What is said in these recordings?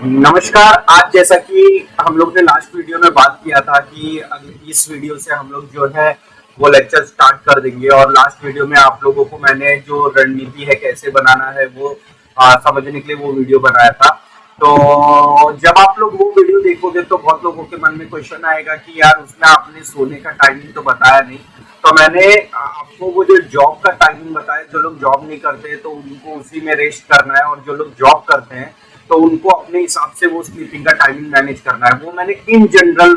नमस्कार। आज जैसा कि हम लोग ने लास्ट वीडियो में बात किया था कि इस वीडियो से हम लोग जो है वो लेक्चर स्टार्ट कर देंगे, और लास्ट वीडियो में आप लोगों को मैंने जो रणनीति है कैसे बनाना है वो समझने के लिए वो वीडियो बनाया था। तो जब आप लोग वो वीडियो देखोगे तो बहुत लोगों के मन में क्वेश्चन आएगा कि यार उसमें आपने सोने का टाइमिंग तो बताया नहीं। तो मैंने आपको वो जो जॉब का टाइमिंग बताया, जो लोग जॉब नहीं करते तो उनको उसी में रेस्ट करना है, और जो लोग जॉब करते हैं तो उनको अपने हिसाब से वो स्लीपिंग का टाइमिंग मैनेज करना है। वो मैंने इन जनरल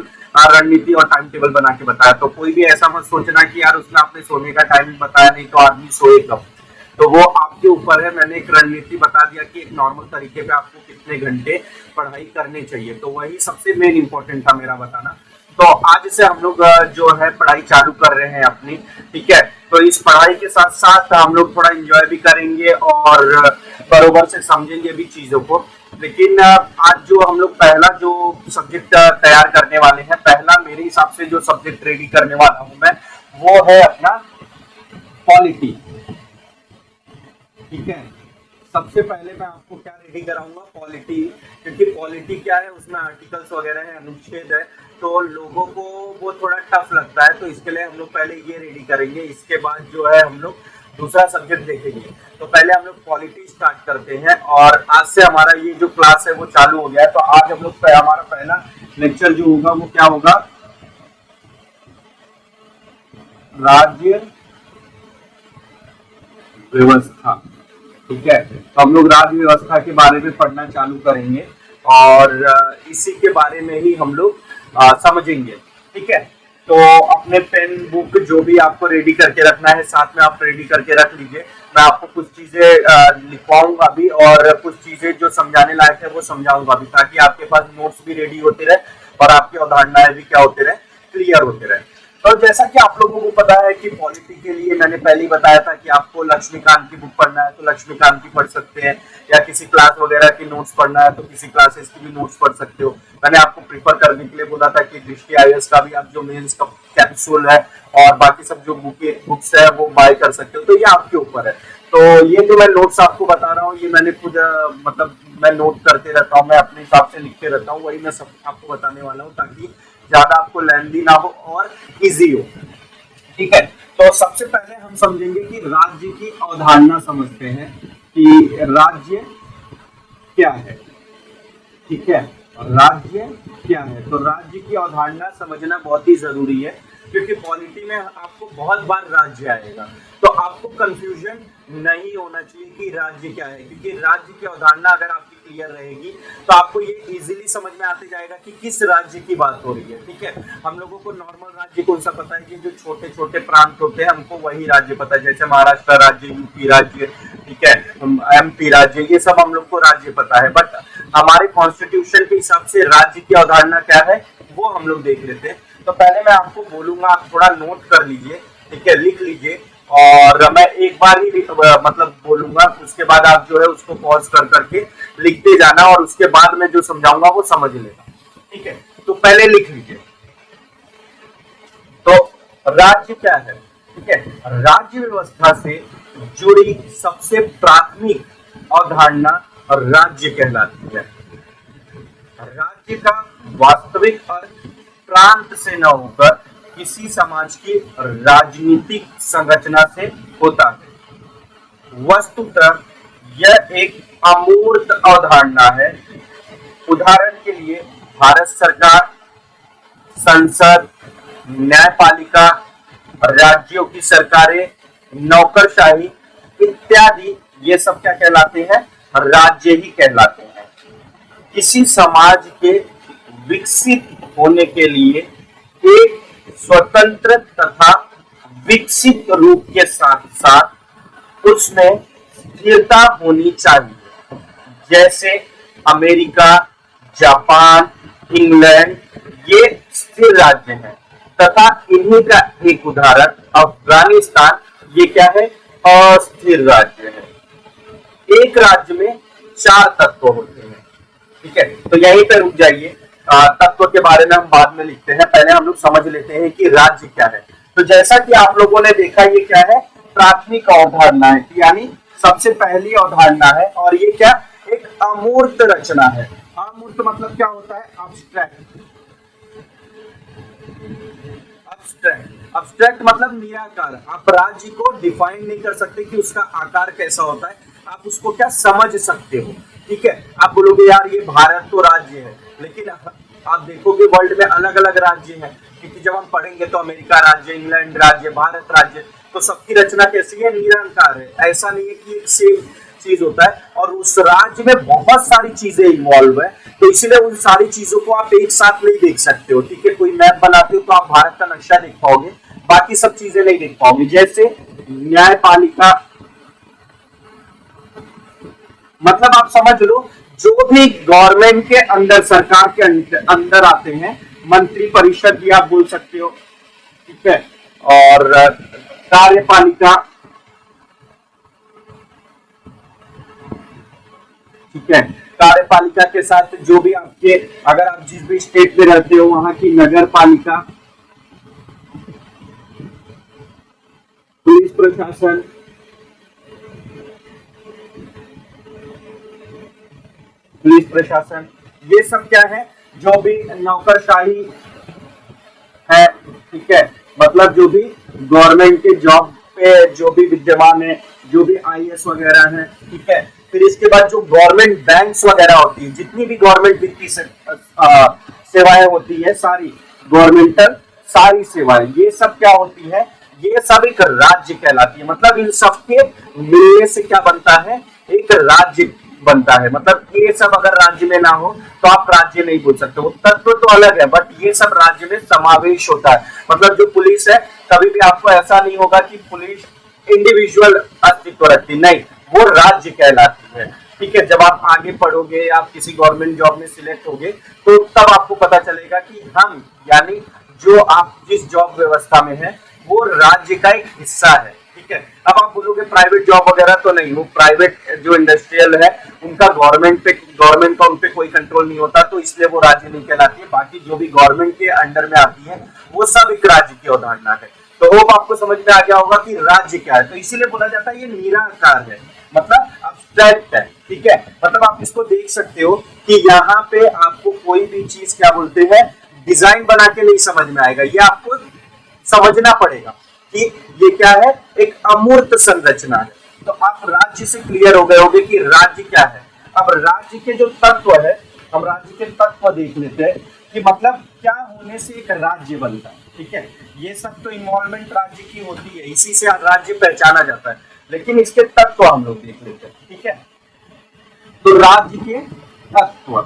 रणनीति और टाइम टेबल बना के बताया। तो कोई भी ऐसा मत सोचना कि यार उसने आपने सोने का टाइमिंग बताया नहीं तो आदमी सोए कब। तो वो आपके ऊपर है। मैंने एक रणनीति बता दिया कि एक नॉर्मल तरीके पे आपको कितने घंटे पढ़ाई करनी चाहिए, तो वही सबसे मेन इंपॉर्टेंट था मेरा बताना। तो आज से हम लोग जो है पढ़ाई चालू कर रहे हैं अपनी, ठीक है। तो इस पढ़ाई के साथ साथ हम लोग थोड़ा एंजॉय भी करेंगे और बरोबर से समझेंगे भी चीजों को। लेकिन आज जो हम लोग पहला जो सब्जेक्ट तैयार करने वाले हैं, पहला मेरे हिसाब से जो सब्जेक्ट रेडी करने वाला हूं मैं, वो है अपना पॉलिटी, ठीक है। सबसे पहले मैं आपको क्या रेडी कराऊंगा, पॉलिटी। क्योंकि पॉलिटी क्या है, उसमें आर्टिकल्स वगैरह है, अनुच्छेद है, तो लोगों को वो थोड़ा टफ लगता है। तो इसके लिए हम लोग पहले ये रेडी करेंगे, इसके बाद जो है हम लोग दूसरा सब्जेक्ट देखेंगे। तो पहले हम लोग पॉलिटी स्टार्ट करते हैं, और आज से हमारा ये जो क्लास है वो चालू हो गया है। तो आज हम लोग हमारा पहला लेक्चर जो होगा वो क्या होगा, राज्य व्यवस्था, ठीक है। तो हम लोग राज्य व्यवस्था के बारे में पढ़ना चालू करेंगे, और इसी के बारे में ही हम लोग समझेंगे, ठीक है। तो अपने पेन बुक जो भी आपको रेडी करके रखना है साथ में आप रेडी करके रख लीजिए। मैं आपको कुछ चीजें लिखवाऊंगा भी, और कुछ चीजें जो समझाने लायक है वो समझाऊंगा भी, ताकि आपके पास नोट्स भी रेडी होते रहे और आपकी अवधारणाएं भी क्या होते रहे, क्लियर होते रहे। तो जैसा कि आप लोगों को पता है कि पॉलिटी के लिए मैंने पहले ही बताया था कि आपको लक्ष्मीकांत की बुक पढ़ना है तो लक्ष्मीकांत की पढ़ सकते हैं, या किसी क्लास वगैरह की नोट्स पढ़ना है तो किसी क्लासेस की भी नोट्स पढ़ सकते हो। मैंने आपको प्रीफर करने के लिए बोला था कि दृष्टि आईएएस का भी आप जो मेंस का कैप्सूल है और बाकी सब जो बुक्स है वो बाय कर सकते हो। तो ये आपके ऊपर है। तो ये जो मैं नोट्स आपको बता रहा हूँ ये मैंने खुद मतलब मैं नोट करते रहता हूँ, मैं अपने हिसाब से लिखते रहता हूँ, वही मैं सब आपको बताने वाला हूँ ताकि ज्यादा आपको लेंथी ना हो और इजी हो, ठीक है। तो सबसे पहले हम समझेंगे कि राज्य की अवधारणा समझते हैं कि राज्य क्या है, ठीक है। राज्य क्या है, तो राज्य की अवधारणा समझना बहुत ही जरूरी है, क्योंकि पॉलिटी में आपको बहुत बार राज्य आएगा। तो आपको कंफ्यूजन नहीं होना चाहिए कि राज्य क्या है, क्योंकि राज्य की अवधारणा अगर आपकी क्लियर रहेगी तो आपको ये इजीली समझ में आते जाएगा कि किस राज्य की बात हो रही है, ठीक है। हम लोगों को नॉर्मल राज्य कौन सा पता है कि जो छोटे छोटे प्रांत होते हैं हमको वही राज्य पता है, जैसे महाराष्ट्र राज्य, यूपी राज्य, ठीक है, एमपी राज्य, ये सब हम लोग को राज्य पता है। बट हमारे कॉन्स्टिट्यूशन के हिसाब से राज्य की अवधारणा क्या है वो हम लोग देख लेते हैं। तो पहले मैं आपको बोलूंगा, आप थोड़ा नोट कर लीजिए, ठीक है, लिख लीजिए, और मैं एक बार ही मतलब बोलूंगा, उसके बाद आप जो है उसको पॉज कर करके लिखते जाना, और उसके बाद मैं जो समझाऊंगा वो समझ लेना, ठीक है। तो पहले लिख लीजिए। तो राज्य क्या है, ठीक है। राज्य व्यवस्था से जुड़ी सबसे प्राथमिक अवधारणा राज्य कहलाती है। राज्य का वास्तविक अर्थ प्रांत से न होकर किसी समाज की राजनीतिक संरचना से होता है। वस्तुतः यह एक अमूर्त अवधारणा है। उदाहरण के लिए भारत सरकार, संसद, न्यायपालिका, राज्यों की सरकारें, नौकरशाही इत्यादि, ये सब क्या कहलाते हैं, राज्य ही कहलाते हैं। किसी समाज के विकसित होने के लिए एक स्वतंत्र तथा विकसित रूप के साथ साथ उसमें स्थिरता होनी चाहिए। जैसे अमेरिका, जापान, इंग्लैंड, ये स्थिर राज्य हैं, तथा इन्हीं का एक उदाहरण अफगानिस्तान, ये क्या है, अस्थिर राज्य है। एक राज्य में 4 तत्व होते हैं, ठीक है। तो यहीं पे रुक जाइए, तत्व के बारे में हम बाद में लिखते हैं, पहले हम लोग समझ लेते हैं कि राज्य क्या है। तो जैसा कि आप लोगों ने देखा, ये क्या है, प्राथमिक अवधारणा है, यानी सबसे पहली अवधारणा है, और ये क्या, एक अमूर्त रचना है। हम अमूर्त मतलब क्या होता है? अब्स्ट्रैक्ट। अब्स्ट्रैक्ट मतलब निराकार। आप राज्य को डिफाइन नहीं कर सकते कि उसका आकार कैसा होता है, आप उसको क्या समझ सकते हो। ठीक है, आप बोलोगे यार ये भारत तो राज्य है, लेकिन आप देखोगे वर्ल्ड में अलग अलग राज्य हैं, क्योंकि जब हम पढ़ेंगे तो अमेरिका राज्य, इंग्लैंड राज्य, भारत राज्य, तो सबकी रचना कैसी है? निरंकार है। ऐसा नहीं है कि एक सेम चीज होता है, और उस राज्य में बहुत सारी चीजें इन्वॉल्व है, तो इसलिए उन सारी चीजों को आप एक साथ नहीं देख सकते हो। ठीक है, कोई मैप बनाते हो तो आप भारत का नक्शा देख पाओगे, बाकी सब चीजें नहीं देख पाओगे। जैसे न्यायपालिका, मतलब आप समझ लो जो भी गवर्नमेंट के अंदर, सरकार के अंदर आते हैं, मंत्री परिषद भी आप बोल सकते हो। ठीक है, और कार्यपालिका, ठीक है, कार्यपालिका के साथ जो भी आपके, अगर आप जिस भी स्टेट में रहते हो वहां की नगर पालिका, पुलिस प्रशासन, ये सब क्या है? जो भी नौकरशाही है। ठीक है, मतलब जो भी गवर्नमेंट के जॉब पे जो भी विद्यमान है, जो भी आईएएस वगैरह है। ठीक है, फिर इसके बाद जो गवर्नमेंट बैंक्स वगैरह होती है, जितनी भी गवर्नमेंट वित्तीय सेवाएं होती है, सारी गवर्नमेंटल सारी सेवाएं, ये सब क्या होती है? ये सब एक राज्य कहलाती है। मतलब इन सब के मिलने से क्या बनता है? एक राज्य बनता है। मतलब ये सब अगर राज्य में ना हो तो आप राज्य नहीं बोल सकते हो। तत्व तो अलग है, बट ये सब राज्य में समावेश होता है। मतलब जो पुलिस है, कभी भी आपको ऐसा नहीं होगा कि पुलिस इंडिविजुअल अस्तित्व रखती, नहीं, वो राज्य कहलाती है। ठीक है, जब आप आगे पढ़ोगे, आप किसी गवर्नमेंट जॉब में सिलेक्ट होगे, तो तब आपको पता चलेगा कि हम, यानी जो आप जिस जॉब व्यवस्था में है, वो राज्य का एक हिस्सा है। ठीक है, अब आप बोलोगे प्राइवेट जॉब वगैरह तो नहीं, वो प्राइवेट जो इंडस्ट्रियल है उनका गवर्नमेंट का उन पे कोई कंट्रोल नहीं होता, तो इसलिए वो राज्य नहीं कहलाती है। बाकी जो भी गवर्नमेंट के अंडर में आती है वो सब एक राज्य की अवधारणा है। तो होप आपको समझ में आ गया होगा कि राज्य क्या है। तो इसीलिए बोला जाता है ये निराकार है, मतलब अब्स्ट्रैक्ट है। ठीक है, मतलब आप इसको देख सकते हो कि यहाँ पे आपको कोई भी चीज क्या बोलते हैं, डिजाइन बना के नहीं समझ में आएगा, ये आपको समझना पड़ेगा कि ये क्या है, एक अमूर्त संरचना है। तो आप राज्य से क्लियर हो गए होंगे कि राज्य क्या है। अब राज्य के जो तत्व है, हम राज्य के तत्व देख लेते हैं कि मतलब क्या होने से एक राज्य बनता है। ठीक है, ये सब तो इन्वॉल्वमेंट राज्य की होती है, इसी से राज्य पहचाना जाता है, लेकिन इसके तत्व हम लोग देख लेते हैं। ठीक है, तो राज्य के तत्व,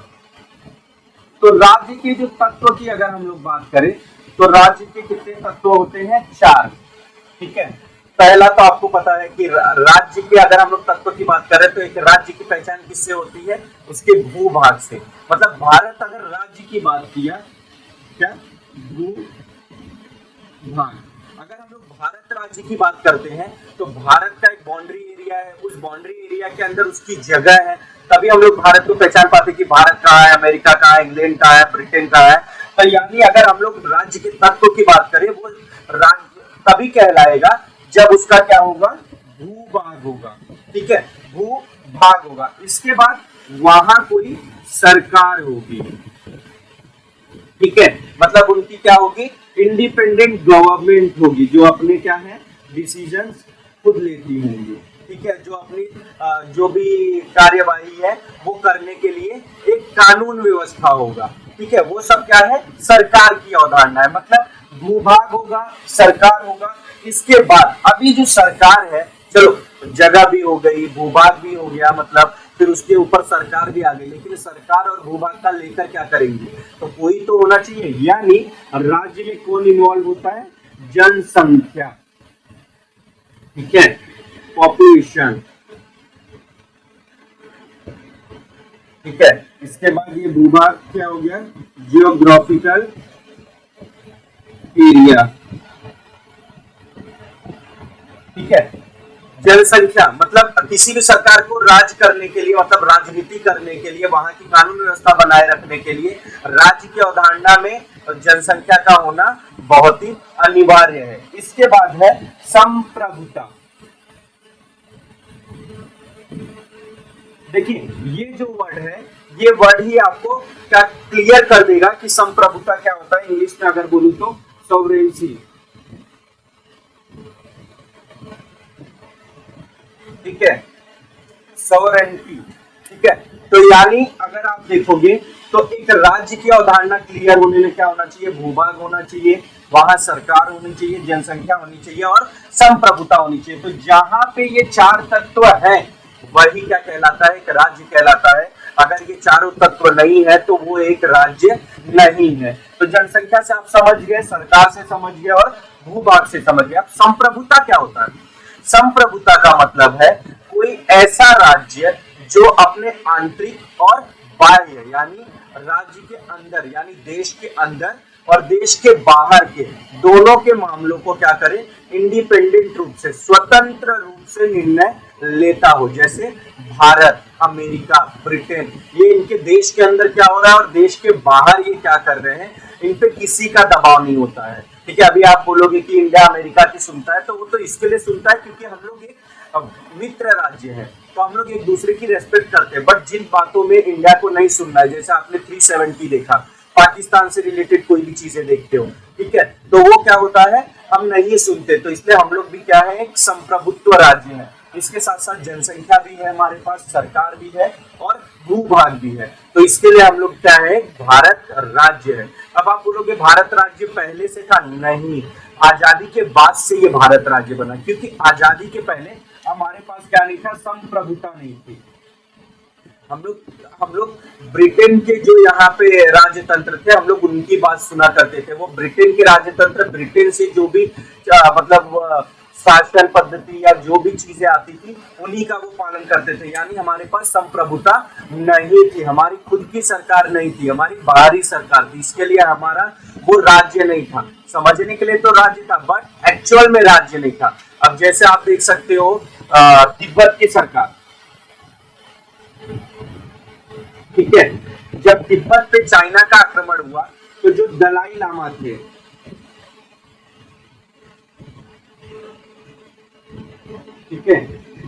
तो राज्य के जो तत्व की अगर हम लोग बात करें तो राज्य के कितने तत्व होते हैं? 4। ठीक है, पहला तो आपको पता है कि राज्य के अगर हम लोग तत्व की बात करें तो एक राज्य की पहचान किससे होती है? उसके भूभाग से। मतलब भारत अगर राज्य की बात किया, क्या भूभाग, अगर हम लोग भारत राज्य की बात करते हैं तो भारत का एक बाउंड्री एरिया है, उस बाउंड्री एरिया के अंदर उसकी जगह है, तभी हम लोग भारत को पहचान पाते कि भारत कहाँ है, अमेरिका कहाँ है, इंग्लैंड कहाँ है, ब्रिटेन कहाँ है। तो यानी अगर हम लोग राज्य के तत्व की बात करें, वो राज्य तभी कहलाएगा जब उसका क्या होगा? भूभाग होगा। ठीक है, भूभाग होगा। इसके बाद वहां कोई सरकार होगी। ठीक है, मतलब उनकी क्या होगी? इंडिपेंडेंट गवर्नमेंट होगी, जो अपने क्या है, डिसीजंस खुद लेती होंगी। ठीक है, जो अपनी जो भी कार्यवाही है वो करने के लिए एक कानून व्यवस्था होगा। ठीक है, वो सब क्या है? सरकार की अवधारणा है। मतलब भूभाग होगा, सरकार होगा। इसके बाद अभी जो सरकार है, चलो जगह भी हो गई, भूभाग भी हो गया, मतलब फिर उसके ऊपर सरकार भी आ गई, लेकिन सरकार और भूभाग का लेकर क्या करेंगे? तो कोई तो होना चाहिए। यानी राज्य में कौन इन्वॉल्व होता है? जनसंख्या। ठीक है, पॉपुलेशन। ठीक है, इसके बाद ये भूभाग क्या हो गया? Geographical area. ठीक है, जनसंख्या मतलब किसी भी सरकार को राज करने के लिए, मतलब राजनीति करने के लिए, वहां की कानून व्यवस्था बनाए रखने के लिए राज्य की अवधारणा में जनसंख्या का होना बहुत ही अनिवार्य है। इसके बाद है संप्रभुता। देखिए ये जो वर्ड है ये वर्ड ही आपको क्या क्लियर कर देगा कि संप्रभुता क्या होता है। इंग्लिश में अगर बोलूं तो सॉवरेंसी, ठीक है, सॉवरेंटी, ठीक है। तो यानी अगर आप देखोगे तो एक राज्य की अवधारणा क्लियर होने में क्या होना चाहिए, भूभाग होना चाहिए, वहां सरकार होनी चाहिए, जनसंख्या होनी चाहिए और संप्रभुता होनी चाहिए। तो जहां पे ये चार तत्व हैं वही क्या कहलाता है, एक राज्य कहलाता है। अगर ये चारों तत्व नहीं है तो वो एक राज्य नहीं है। तो जनसंख्या से आप समझ गए, सरकार से समझ गए और भूभाग से समझ गए। अब संप्रभुता क्या होता है? संप्रभुता का मतलब है कोई ऐसा राज्य जो अपने आंतरिक और बाह्य यानी राज्य के अंदर यानी देश के अंदर और देश के बाहर के दोनों के मामलों को क्या करे, इंडिपेंडेंट रूप से, स्वतंत्र रूप से निर्णय लेता हो। जैसे भारत, अमेरिका, ब्रिटेन, ये इनके देश के अंदर क्या हो रहा है और देश के बाहर ये क्या कर रहे हैं, इन पे किसी का दबाव नहीं होता है। ठीक है, अभी आप बोलोगे कि इंडिया अमेरिका की सुनता है, तो वो तो इसके लिए सुनता है क्योंकि हम लोग एक मित्र राज्य है, तो हम लोग एक दूसरे की रेस्पेक्ट करते हैं। बट जिन बातों में इंडिया को नहीं सुनना है, जैसे आपने 370 देखा, पाकिस्तान से रिलेटेड कोई भी चीजें देखते हो, ठीक है, तो वो क्या होता है, हम नहीं सुनते। तो इसलिए हम लोग भी क्या है, एक संप्रभुत्व राज्य है। इसके साथ साथ जनसंख्या भी है हमारे पास, सरकार भी है और भूभाग भी है। तो इसके लिए हम लोग क्या है, भारत राज्य है। अब आप बोलोगे भारत राज्य पहले से था? नहीं, आजादी के बाद से ये भारत राज्य बना, क्योंकि आजादी के पहले हमारे पास क्या नहीं था, संप्रभुता नहीं थी। हम लोग ब्रिटेन के जो यहाँ पे राजतंत्र थे, हम लोग उनकी बात सुना करते थे। वो ब्रिटेन के राजतंत्र, ब्रिटेन से जो भी मतलब शासन पद्धति या जो भी चीजें आती थी उन्हीं का वो पालन करते थे। यानी हमारे पास संप्रभुता नहीं थी, हमारी खुद की सरकार नहीं थी, हमारी बाहरी सरकार थी। इसके लिए हमारा वो राज्य नहीं था। समझने के लिए तो राज्य था, बट एक्चुअल में राज्य नहीं था। अब जैसे आप देख सकते हो तिब्बत की सरकार, ठीक है, जब तिब्बत पे चाइना का आक्रमण हुआ तो जो दलाई लामा थे, ठीक है,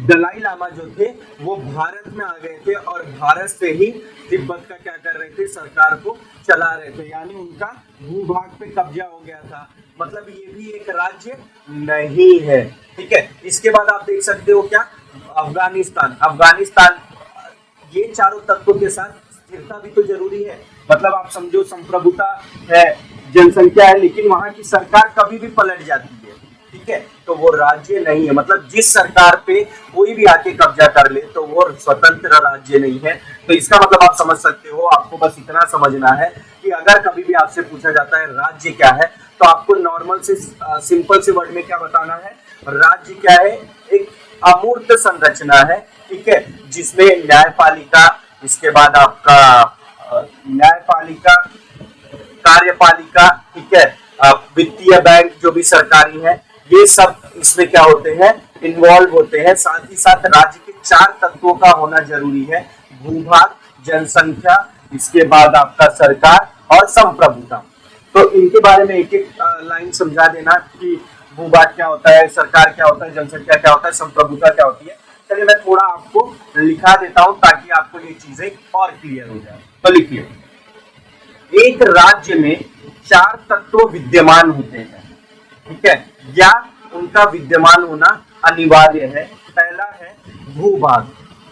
दलाई लामा जो थे वो भारत में आ गए थे और भारत से ही तिब्बत का क्या कर रहे थे, सरकार को चला रहे थे। यानी उनका भूभाग पे कब्जा हो गया था, मतलब ये भी एक राज्य नहीं है। ठीक है, इसके बाद आप देख सकते हो क्या, अफगानिस्तान। अफगानिस्तान, ये चारों तत्वों के साथ स्थिरता भी तो जरूरी है। मतलब आप समझो संप्रभुता है, जनसंख्या है, लेकिन वहां की सरकार कभी भी पलट जाती है, ठीक है, तो वो राज्य नहीं है। मतलब जिस सरकार पे कोई भी आके कब्जा कर ले तो वो स्वतंत्र राज्य नहीं है। तो इसका मतलब आप समझ सकते हो, आपको बस इतना समझना है कि अगर कभी भी आपसे पूछा जाता है राज्य क्या है, तो आपको नॉर्मल से सिंपल से वर्ड में क्या बताना है, राज्य क्या है, एक अमूर्त संरचना है, ठीक है, जिसमें न्यायपालिका, इसके बाद आपका न्यायपालिका, कार्यपालिका, ठीक है, वित्तीय बैंक जो भी सरकारी है, ये सब इसमें क्या होते हैं, इन्वॉल्व होते हैं। साथ ही साथ राज्य के चार तत्वों का होना जरूरी है, भूभाग, जनसंख्या, इसके बाद आपका सरकार और संप्रभुता। तो इनके बारे में एक एक लाइन समझा देना कि भूभाग क्या होता है, सरकार क्या होता है, जनसंख्या क्या होता है, संप्रभुता क्या होती है। चलिए मैं थोड़ा आपको लिखा देता हूं ताकि आपको ये चीजें और क्लियर हो जाए। तो लिखिए, एक राज्य में चार तत्व विद्यमान होते हैं, ठीक है, या उनका विद्यमान होना अनिवार्य है। पहला है भूभाग,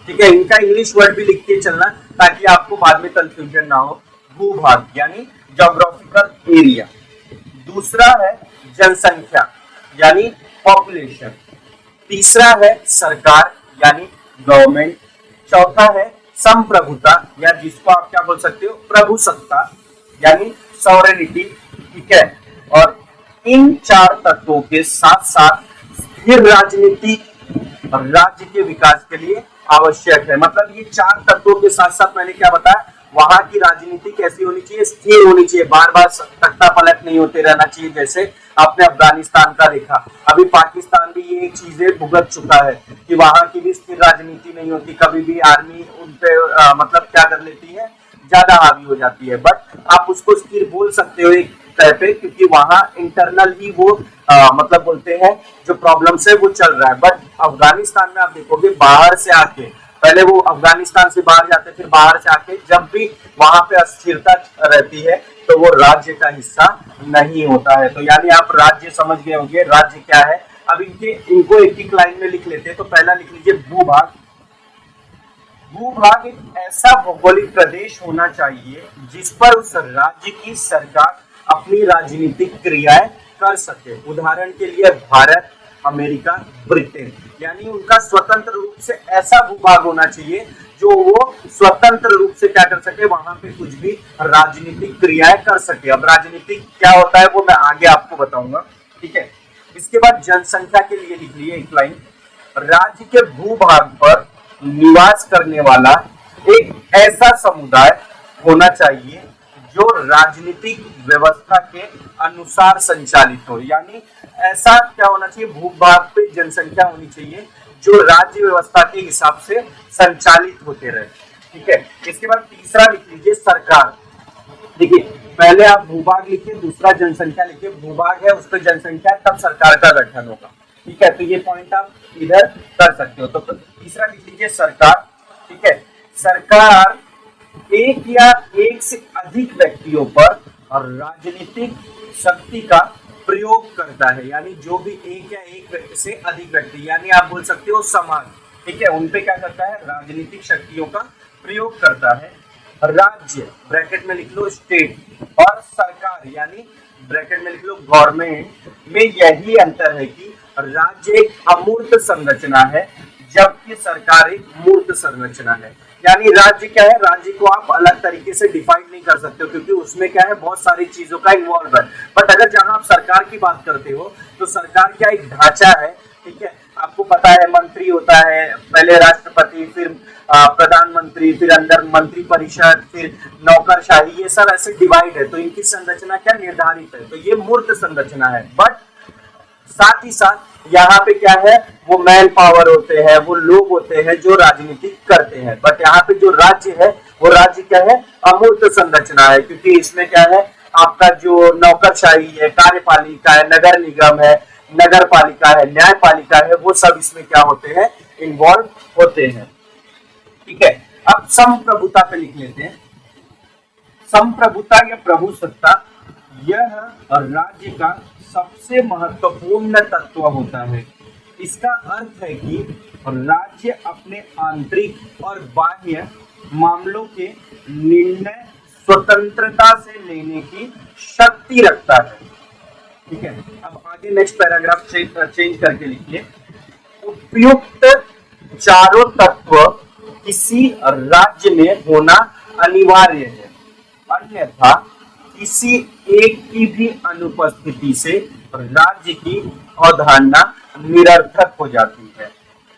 ठीक है, इनका इंग्लिश वर्ड भी लिख के चलना ताकि आपको बाद में कंफ्यूजन ना हो। भूभाग यानी ज्योग्राफिकल एरिया। दूसरा है जनसंख्या यानी पॉपुलेशन। तीसरा है सरकार यानी गवर्नमेंट। चौथा है संप्रभुता या जिसको आप क्या बोल सकते हो, प्रभुसत्ता यानी सॉवरेनिटी, ठीक है। और इन चार तत्वों के साथ साथ स्थिर राजनीति राज्य के विकास के लिए आवश्यक है। मतलब ये चार तत्वों के साथ साथ मैंने क्या बताया, वहां की राजनीति कैसी होनी चाहिए, स्थिर होनी चाहिए, बार बार तख्ता पलट नहीं होते रहना चाहिए। जैसे आपने अफगानिस्तान का देखा, अभी पाकिस्तान भी ये चीजें भुगत चुका है कि वहां की भी स्थिर राजनीति नहीं होती, कभी भी आर्मी उनपे मतलब क्या कर लेती है, ज्यादा हावी हो जाती है। बट आप उसको स्थिर बोल सकते हो एक तरह पे, क्योंकि वहां इंटरनल ही वो मतलब बोलते हैं जो प्रॉब्लम्स है वो चल रहा है। बट अफगानिस्तान में आप देखोगे बाहर से आके पहले वो अफगानिस्तान से बाहर जाते, फिर बाहर से आके जब भी वहां पे अस्थिरता रहती है तो वो राज्य का हिस्सा नहीं होता है। तो यानी आप राज्य समझ गए होंगे, राज्य क्या है। अब इनको एक एक लाइन में लिख लेते हैं। तो पहला लिख लीजिए भूभाग। भूभाग एक ऐसा भौगोलिक प्रदेश होना चाहिए जिस पर उस राज्य की सरकार अपनी राजनीतिक क्रियाएं कर सके। उदाहरण के लिए भारत, अमेरिका, ब्रिटेन, यानी उनका स्वतंत्र रूप से ऐसा भूभाग होना चाहिए जो वो स्वतंत्र रूप से क्या कर सके, वहां पे कुछ भी राजनीतिक क्रियाएं कर सके। अब राजनीतिक क्या होता है वो मैं आगे आपको बताऊंगा, ठीक है। इसके बाद जनसंख्या के लिए लिख लिए एक लाइन। राज्य के भूभाग पर निवास करने वाला एक ऐसा समुदाय होना चाहिए जो राजनीतिक व्यवस्था के अनुसार संचालित हो। यानी ऐसा क्या होना चाहिए, भूभाग पे जनसंख्या होनी चाहिए जो राज्य व्यवस्था के हिसाब से संचालित होते रहे, ठीक है। इसके बाद तीसरा लिख लीजिए सरकार। देखिए पहले आप भूभाग लिखिए, दूसरा जनसंख्या लिखिए। भूभाग है उस पर जनसंख्या, तब सरकार का गठन होगा, ठीक है। तो ये पॉइंट आप इधर कर सकते हो। तो तीसरा लिख लीजिए सरकार, ठीक है। सरकार एक या एक से अधिक व्यक्तियों पर राजनीतिक शक्ति का प्रयोग करता है। यानी जो भी एक या एक से अधिक व्यक्ति, यानी आप बोल सकते हो समाज, ठीक है, उनपे क्या करता है, राजनीतिक शक्तियों का प्रयोग करता है। राज्य ब्रैकेट में लिख लो स्टेट, और सरकार यानी ब्रैकेट में लिख लो गवर्नमेंट, में यही अंतर है कि राज्य एक अमूर्त संरचना है जबकि सरकार एक मूर्त संरचना है। यानी राज्य क्या है, राज्य को आप अलग तरीके से डिफाइन नहीं कर सकते हो क्योंकि उसमें क्या है, बहुत सारी चीजों का इन्वॉल्व है। बट अगर जहां आप सरकार की बात करते हो तो सरकार क्या एक ढांचा है, ठीक है। आपको पता है मंत्री होता है, पहले राष्ट्रपति, फिर प्रधानमंत्री, फिर अंदर मंत्री परिषद, फिर नौकरशाही, ये सब ऐसे डिवाइड है। तो इनकी संरचना क्या निर्धारित है, तो ये मूर्त संरचना है। बट साथ ही साथ यहाँ पे क्या है, वो मैन पावर होते हैं, वो लोग होते हैं जो राजनीति करते हैं। बट यहाँ पे जो राज्य है वो राज्य क्या है, अमूर्त संरचना है, क्योंकि इसमें क्या है, आपका जो नौकरशाही है, कार्यपालिका है, नगर निगम है, नगर पालिका है, न्यायपालिका है, वो सब इसमें क्या होते हैं, इन्वॉल्व होते हैं, ठीक है। अब संप्रभुता पे लिख लेते हैं। संप्रभुता या प्रभुसत्ता यह राज्य का सबसे महत्वपूर्ण तत्व होता है। इसका अर्थ है कि राज्य अपने आंतरिक और बाह्य मामलों के निर्णय स्वतंत्रता से लेने की शक्ति रखता है, ठीक है। अब आगे नेक्स्ट पैराग्राफ चेंज करके लिखिए। उपयुक्त चारों तत्व किसी राज्य में होना अनिवार्य है, अन्यथा किसी एक की भी अनुपस्थिति से राज्य की अवधारणा निरर्थक हो जाती है।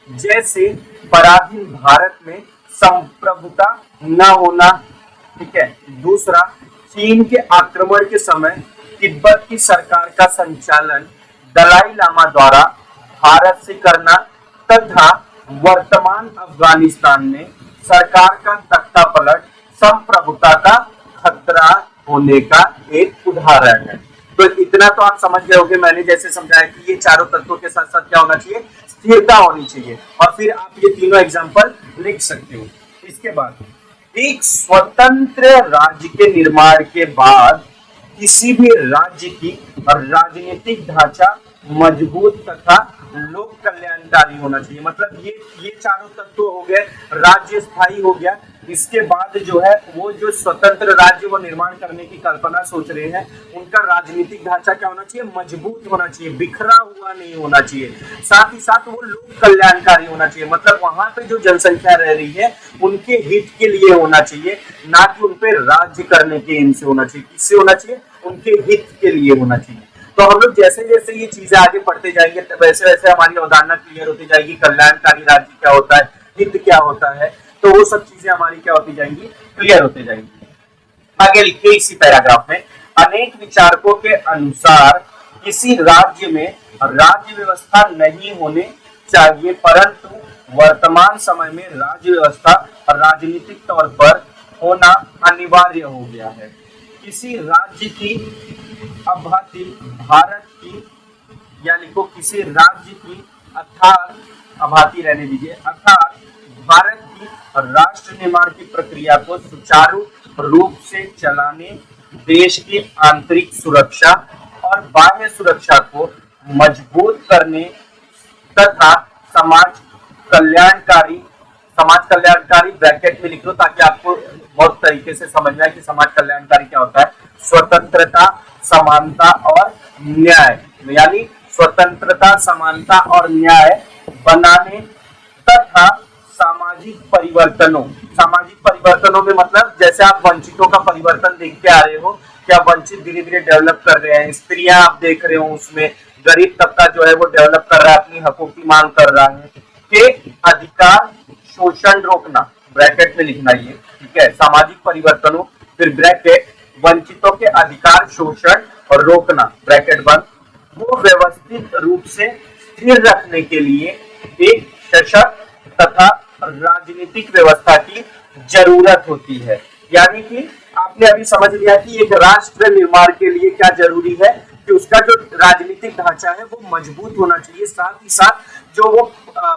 जैसे पराधीन भारत में संप्रभुता न होना, ठीक है। दूसरा, चीन के आक्रमण के समय तिब्बत की सरकार का संचालन दलाई लामा द्वारा भारत से करना, तथा वर्तमान अफगानिस्तान में सरकार का तख्ता पलट संप्रभुता का खतरा होने का एक उदाहरण है। तो इतना तो आप समझ गए होंगे, मैंने जैसे समझाया कि ये चारों तत्वों के साथ साथ क्या होना चाहिए, स्थिरता होनी चाहिए, और फिर आप ये तीनों एग्जाम्पल लिख सकते हो। इसके बाद एक स्वतंत्र राज्य के निर्माण के बाद किसी भी राज्य की राजनीतिक ढांचा मजबूत तथा लोक कल्याणकारी होना चाहिए। मतलब ये चारों तत्व हो गए, राज्य स्थायी हो गया। इसके बाद जो है वो जो स्वतंत्र राज्य वो निर्माण करने की कल्पना सोच रहे हैं, उनका राजनीतिक ढांचा क्या होना चाहिए, मजबूत होना चाहिए, बिखरा हुआ नहीं होना चाहिए। साथ ही साथ वो लोक कल्याणकारी होना चाहिए, मतलब वहां पे जो जनसंख्या रह रही है उनके हित के लिए होना चाहिए, ना कि उनपे राज्य करने के एम से होना चाहिए। किससे होना चाहिए, उनके हित के लिए होना चाहिए। तो हम लोग जैसे जैसे ये चीजें आगे पढ़ते जाएंगे वैसे वैसे हमारी अवधारणा क्लियर होती जाएगी, कल्याणकारी राज्य क्या होता है, हित क्या होता है, तो वो सब चीजें हमारी क्या होती जाएंगी, क्लियर होती जाएंगी। आगे लिखिए इसी पैराग्राफ में, अनेक विचारकों के अनुसार किसी राज्य में राज्य व्यवस्था नहीं होने चाहिए, परंतु वर्तमान समय में राज्य व्यवस्था राजनीतिक तौर पर होना अनिवार्य हो गया है। किसी राज्य की अभाती भारत की, या लिखो किसी राज्य की अर्थात, अभाती रहने दीजिए, अर्थात भारत की की राष्ट्र निर्माण की प्रक्रिया को सुचारू रूप से चलाने, देश की आंतरिक सुरक्षा और बाह्य सुरक्षा को मजबूत करने तथा समाज कल्याणकारी ब्रैकेट में लिख लो ताकि आपको बहुत तरीके से समझ में आए कि समाज कल्याणकारी क्या होता है। स्वतंत्रता, समानता और न्याय, यानी स्वतंत्रता, समानता और न्याय बनाने तथा सामाजिक परिवर्तनों में मतलब जैसे आप वंचितों का परिवर्तन देखते आ रहे हो, क्या वंचित धीरे धीरे डेवलप कर रहे हैं, स्त्रियां आप देख रहे हो, उसमें गरीब तबका जो है वो डेवलप कर रहा है, अपनी हकों की मांग कर रहा है, के अधिकार शोषण रोकना, ब्रैकेट में लिखना ये, ठीक है, सामाजिक परिवर्तनों, फिर ब्रैकेट वंचितों के अधिकार शोषण और रोकना, ब्रैकेट बंद, वो व्यवस्थित रूप से स्थिर रखने के लिए एक सशक्त तथा राजनीतिक व्यवस्था की जरूरत होती है। यानी कि आपने अभी समझ लिया कि एक राष्ट्र निर्माण के लिए क्या जरूरी है कि उसका जो राजनीतिक ढांचा है वो मजबूत होना चाहिए, साथ ही साथ जो वो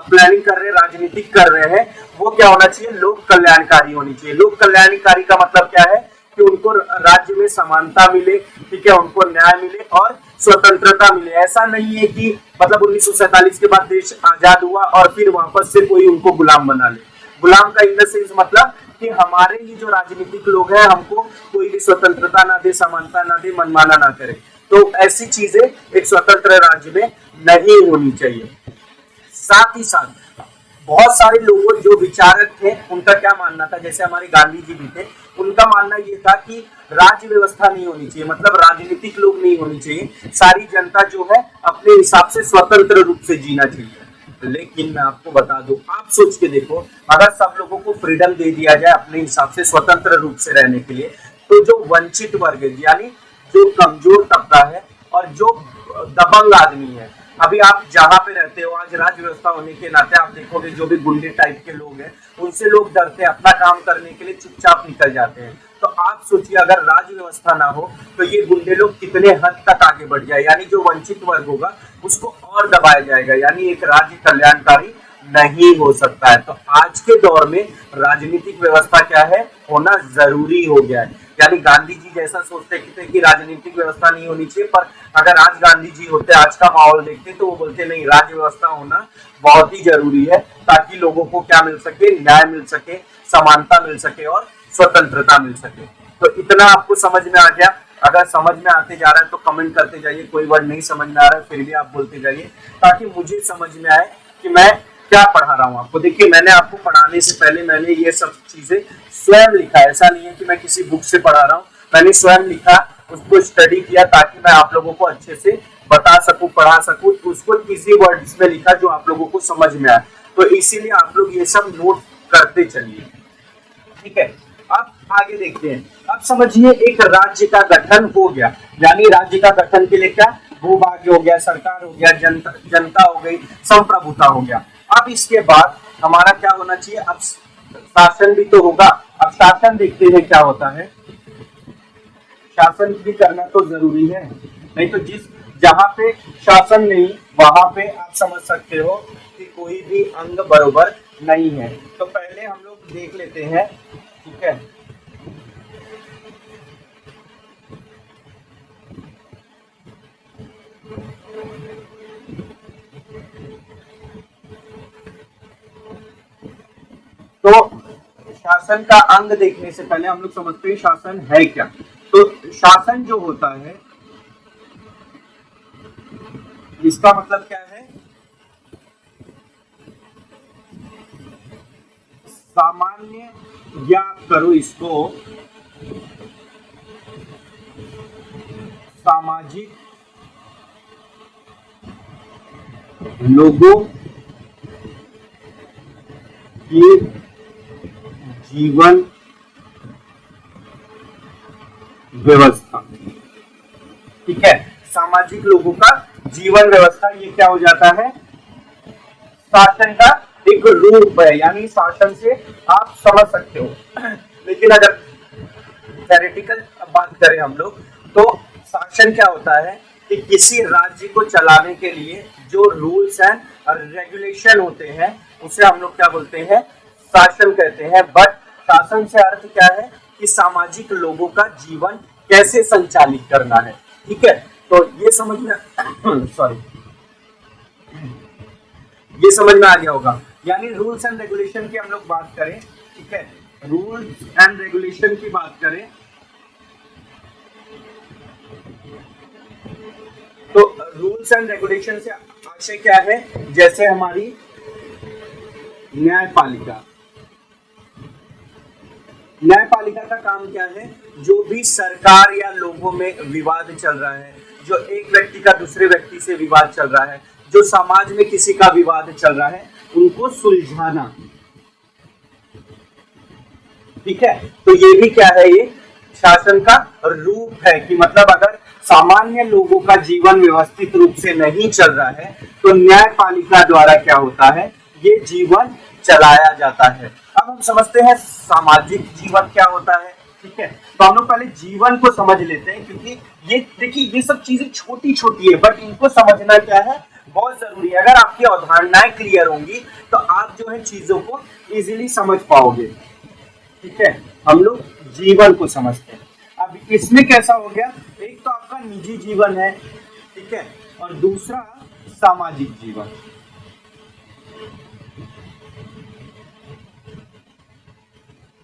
प्लानिंग कर रहे हैं, राजनीतिक कर रहे हैं, वो क्या होना चाहिए, लोक कल्याणकारी होनी चाहिए। लोक कल्याणकारी का मतलब क्या है कि उनको राज्य में समानता मिले, ठीक है, उनको न्याय मिले और स्वतंत्रता मिले। ऐसा नहीं है कि मतलब 1947 के बाद देश आजाद हुआ और फिर वापस से कोई उनको गुलाम बना ले। गुलाम का इन द सेंस मतलब कि हमारे ही जो राजनीतिक लोग हैं हमको कोई भी स्वतंत्रता ना दे, समानता ना दे, मनमाना ना करे, तो ऐसी चीजें एक स्वतंत्र राज्य में नहीं होनी चाहिए। साथ ही साथ बहुत सारे लोग जो विचारक थे उनका क्या मानना था, जैसे हमारे गांधी जी भी थे, उनका मानना ये था कि राज्य व्यवस्था नहीं होनी चाहिए, मतलब राजनीतिक लोग नहीं होनी चाहिए, सारी जनता जो है अपने हिसाब से स्वतंत्र रूप से जीना चाहिए। लेकिन मैं आपको बता दूं, आप सोच के देखो, अगर सब लोगों को फ्रीडम दे दिया जाए अपने हिसाब से स्वतंत्र रूप से रहने के लिए, तो जो वंचित वर्ग है यानी जो कमजोर तबका है और जो दबंग आदमी है, अभी आप जहां पे रहते हो आज राज्य व्यवस्था होने के नाते आप देखोगे जो भी गुंडे टाइप के लोग हैं उनसे लोग डरते हैं, अपना काम करने के लिए चुपचाप निकल जाते हैं। तो आप सोचिए अगर राज्य व्यवस्था ना हो तो ये गुंडे लोग कितने हद तक आगे बढ़ जाए, यानी जो वंचित वर्ग होगा उसको और दबाया जाएगा, यानी एक राज्य कल्याणकारी नहीं हो सकता है। तो आज के दौर में राजनीतिक व्यवस्था क्या है, होना जरूरी हो गया है। यानी गांधी जी जैसा सोचते थे कि राजनीतिक व्यवस्था नहीं होनी चाहिए, पर अगर आज गांधी जी होते, आज का माहौल देखते तो वो बोलते नहीं, राज्य व्यवस्था होना बहुत ही जरूरी है ताकि लोगों को क्या मिल सके, न्याय मिल सके, समानता मिल सके और स्वतंत्रता मिल सके। तो इतना आपको समझ में आ गया। अगर समझ में आते जा रहा है तो कमेंट करते जाइए, कोई वर्ड नहीं समझ में आ रहा है फिर भी आप बोलते जाइए ताकि मुझे समझ में आए कि मैं क्या पढ़ा रहा हूँ आपको। देखिए मैंने आपको पढ़ाने से पहले मैंने ये सब चीजें स्वयं लिखा, ऐसा नहीं है कि मैं किसी बुक से पढ़ा रहा हूँ, मैंने स्वयं लिखा, उसको स्टडी किया ताकि मैं आप लोगों को अच्छे से बता सकूं, पढ़ा सकूं, उसको इजी वर्ड्स में लिखा जो आप लोगों को समझ में आए। तो इसीलिए आप लोग ये सब नोट करते चलिए, ठीक है। अब आगे देखते हैं। अब समझिए एक राज्य का गठन हो गया, यानी राज्य का गठन के लिए क्या, भूभाग्य हो गया, सरकार हो गया, जनता हो गई, संप्रभुता हो गया। अब इसके बाद हमारा क्या होना चाहिए, अब शासन भी तो होगा। अब शासन देखते हैं क्या होता है, शासन भी करना तो जरूरी है, नहीं तो जहां पे शासन नहीं वहां पे आप समझ सकते हो कि कोई भी अंग बरोबर नहीं है। तो पहले हम लोग देख लेते हैं, ठीक है, तो शासन का अंग देखने से पहले हम लोग समझते हैं शासन है क्या। तो शासन जो होता है इसका मतलब क्या है, सामान्य, या करो इसको सामाजिक लोगों की जीवन व्यवस्था, ठीक है, सामाजिक लोगों का जीवन व्यवस्था, ये क्या हो जाता है, शासन का एक रूप है, यानी शासन से आप समझ सकते हो। लेकिन अगर थ्योरेटिकल बात करें हम लोग तो शासन क्या होता है कि किसी राज्य को चलाने के लिए जो रूल्स एंड रेगुलेशन होते हैं उसे हम लोग क्या बोलते हैं, शासन कहते हैं, बट शासन से अर्थ क्या है कि सामाजिक लोगों का जीवन कैसे संचालित करना है। ठीक है, तो ये समझ में सॉरी ये समझ में आ गया होगा। यानी रूल्स एंड रेगुलेशन की हम लोग बात करें, ठीक है, रूल्स एंड रेगुलेशन की बात करें तो रूल्स एंड रेगुलेशन से आशय क्या है, जैसे हमारी न्यायपालिका, न्यायपालिका का काम क्या है, जो भी सरकार या लोगों में विवाद चल रहा है, जो एक व्यक्ति का दूसरे व्यक्ति से विवाद चल रहा है, जो समाज में किसी का विवाद चल रहा है, उनको सुलझाना। ठीक है, तो ये भी क्या है, ये शासन का रूप है कि मतलब अगर सामान्य लोगों का जीवन व्यवस्थित रूप से नहीं चल रहा है तो न्यायपालिका द्वारा क्या होता है, ये जीवन चलाया जाता है। अब हम समझते हैं सामाजिक जीवन क्या होता है। ठीक है, तो हम लोग पहले जीवन को समझ लेते हैं, क्योंकि ये देखिए ये सब चीजें छोटी छोटी है, बट इनको समझना क्या है, बहुत जरूरी है। अगर आपकी अवधारणाएं क्लियर होंगी तो आप जो है चीजों को इजीली समझ पाओगे। ठीक है, हम लोग जीवन को समझते हैं। अब इसमें कैसा हो गया, एक तो आपका निजी जीवन है, ठीक है, और दूसरा सामाजिक जीवन।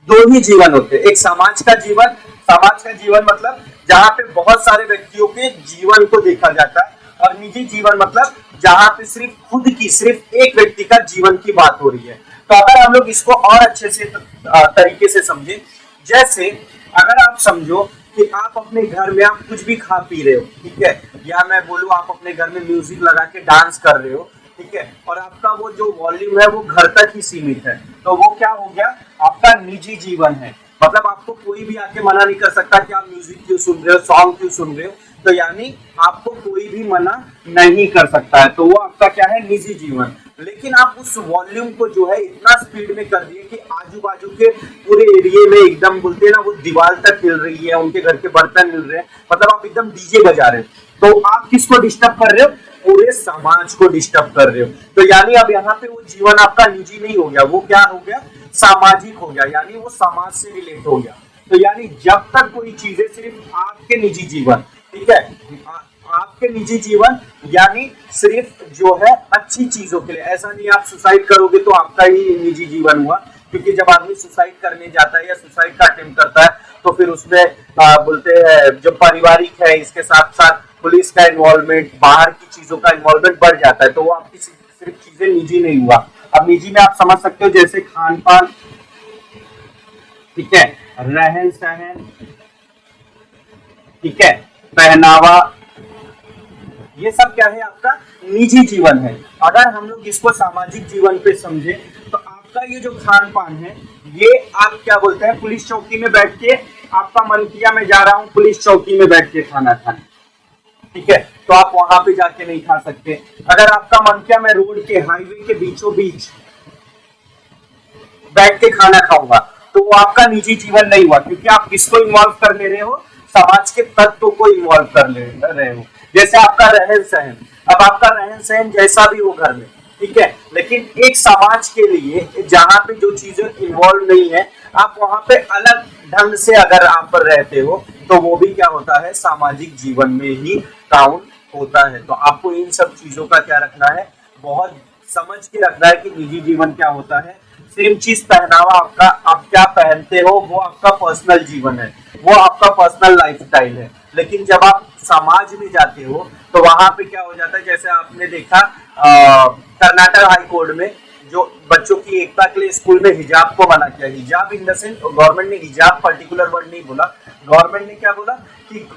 दो ही जीवन होते हैं, एक समाज का जीवन, समाज का जीवन मतलब जहां पे बहुत सारे व्यक्तियों के जीवन को देखा जाता है, और निजी जीवन मतलब जहां पे सिर्फ खुद की, सिर्फ एक व्यक्ति का जीवन की बात हो रही है। तो अगर हम लोग इसको और अच्छे से तरीके से समझे, जैसे अगर आप समझो कि आप अपने घर में आप कुछ भी खा पी रहे हो, ठीक है, या मैं बोलूं आप अपने घर में म्यूजिक लगा के डांस कर रहे हो, ठीक है, और आपका वो जो वॉल्यूम है वो घर तक ही सीमित है, तो वो क्या हो गया, आपका निजी जीवन है। मतलब आपको कोई भी आके मना नहीं कर सकता कि आप म्यूजिक क्यों सुन रहे हो, सॉन्ग क्यों सुन रहे हो, तो यानी आपको कोई भी मना नहीं कर सकता है, तो वो आपका क्या है, निजी जीवन। लेकिन आप उस वॉल्यूम को जो है इतना स्पीड में कर दिए कि आजू बाजू के पूरे एरिया में एकदम बोलते हैं ना, वो दीवार तक हिल रही है, उनके घर के बर्तन हिल रहे हैं, मतलब आप एकदम डीजे बजा रहे हो, तो आप किसको डिस्टर्ब कर रहे हो, पूरे समाज को डिस्टर्ब कर रहे हो। तो यानी अब यहाँ पे वो जीवन आपका निजी नहीं हो गया, वो क्या हो गया, सामाजिक हो गया, यानी वो समाज से रिलेट हो गया। तो यानी जब तक कोई चीजें सिर्फ आपके निजी जीवन, ठीक है, आपके निजी जीवन यानी सिर्फ जो है अच्छी चीजों के लिए, ऐसा नहीं आप सुसाइड करोगे तो आपका ही निजी जीवन हुआ, क्योंकि जब आदमी सुसाइड करने जाता है या सुसाइड का अटेम्प्ट करता है तो फिर उसमें बोलते हैं जो पारिवारिक है, इसके साथ साथ पुलिस का इन्वॉल्वमेंट, बाहर की चीजों का इन्वॉल्वमेंट बढ़ जाता है, तो वो आपकी सिर्फ चीजें निजी नहीं हुआ। अब निजी में आप समझ सकते हो जैसे खान पान, ठीक है, रहन सहन, ठीक है, पहनावा, ये सब क्या है, आपका निजी जीवन है। अगर हम लोग इसको सामाजिक जीवन पे समझे तो आपका ये जो खान पान है, ये आप क्या बोलते हैं, पुलिस चौकी में बैठ के आपका मन किया मैं जा रहा हूं पुलिस चौकी में बैठ के खाना खाने, ठीक है, तो आप वहां पे जाके नहीं खा सकते। अगर आपका मन किया मैं रोड के, हाईवे के बीचों बीच बैठ के खाना खाऊंगा, तो वो आपका निजी जीवन नहीं हुआ, क्योंकि आप किसको इन्वॉल्व कर ले रहे हो, समाज के तत्वों को इन्वॉल्व कर ले रहे हो। जैसे आपका रहन सहन, अब आपका रहन सहन जैसा भी हो घर में, ठीक है, लेकिन एक समाज के लिए जहां पे जो चीजें इन्वॉल्व नहीं है, आप वहां पे अलग ढंग से अगर आप रहते हो तो वो भी क्या होता है, सामाजिक जीवन में ही काउंट होता है। तो आपको इन सब चीजों का क्या रखना है, बहुत समझ के रखना है कि निजी जीवन क्या होता है। सेम चीज पहनावा, आपका आप क्या पहनते हो वो आपका पर्सनल जीवन है, वो आपका पर्सनल लाइफस्टाइल है। लेकिन जब आप समाज में जाते हो तो वहां पे क्या हो जाता है, जैसे आपने देखा कर्नाटक हाई कोर्ट में जो बच्चों की एकता के लिए स्कूल में हिजाब को मना किया, हिजाब इन द सेंस गवर्नमेंट ने हिजाब पर्टिकुलर वर्ड नहीं बोला, गवर्नमेंट ने क्या बोला कि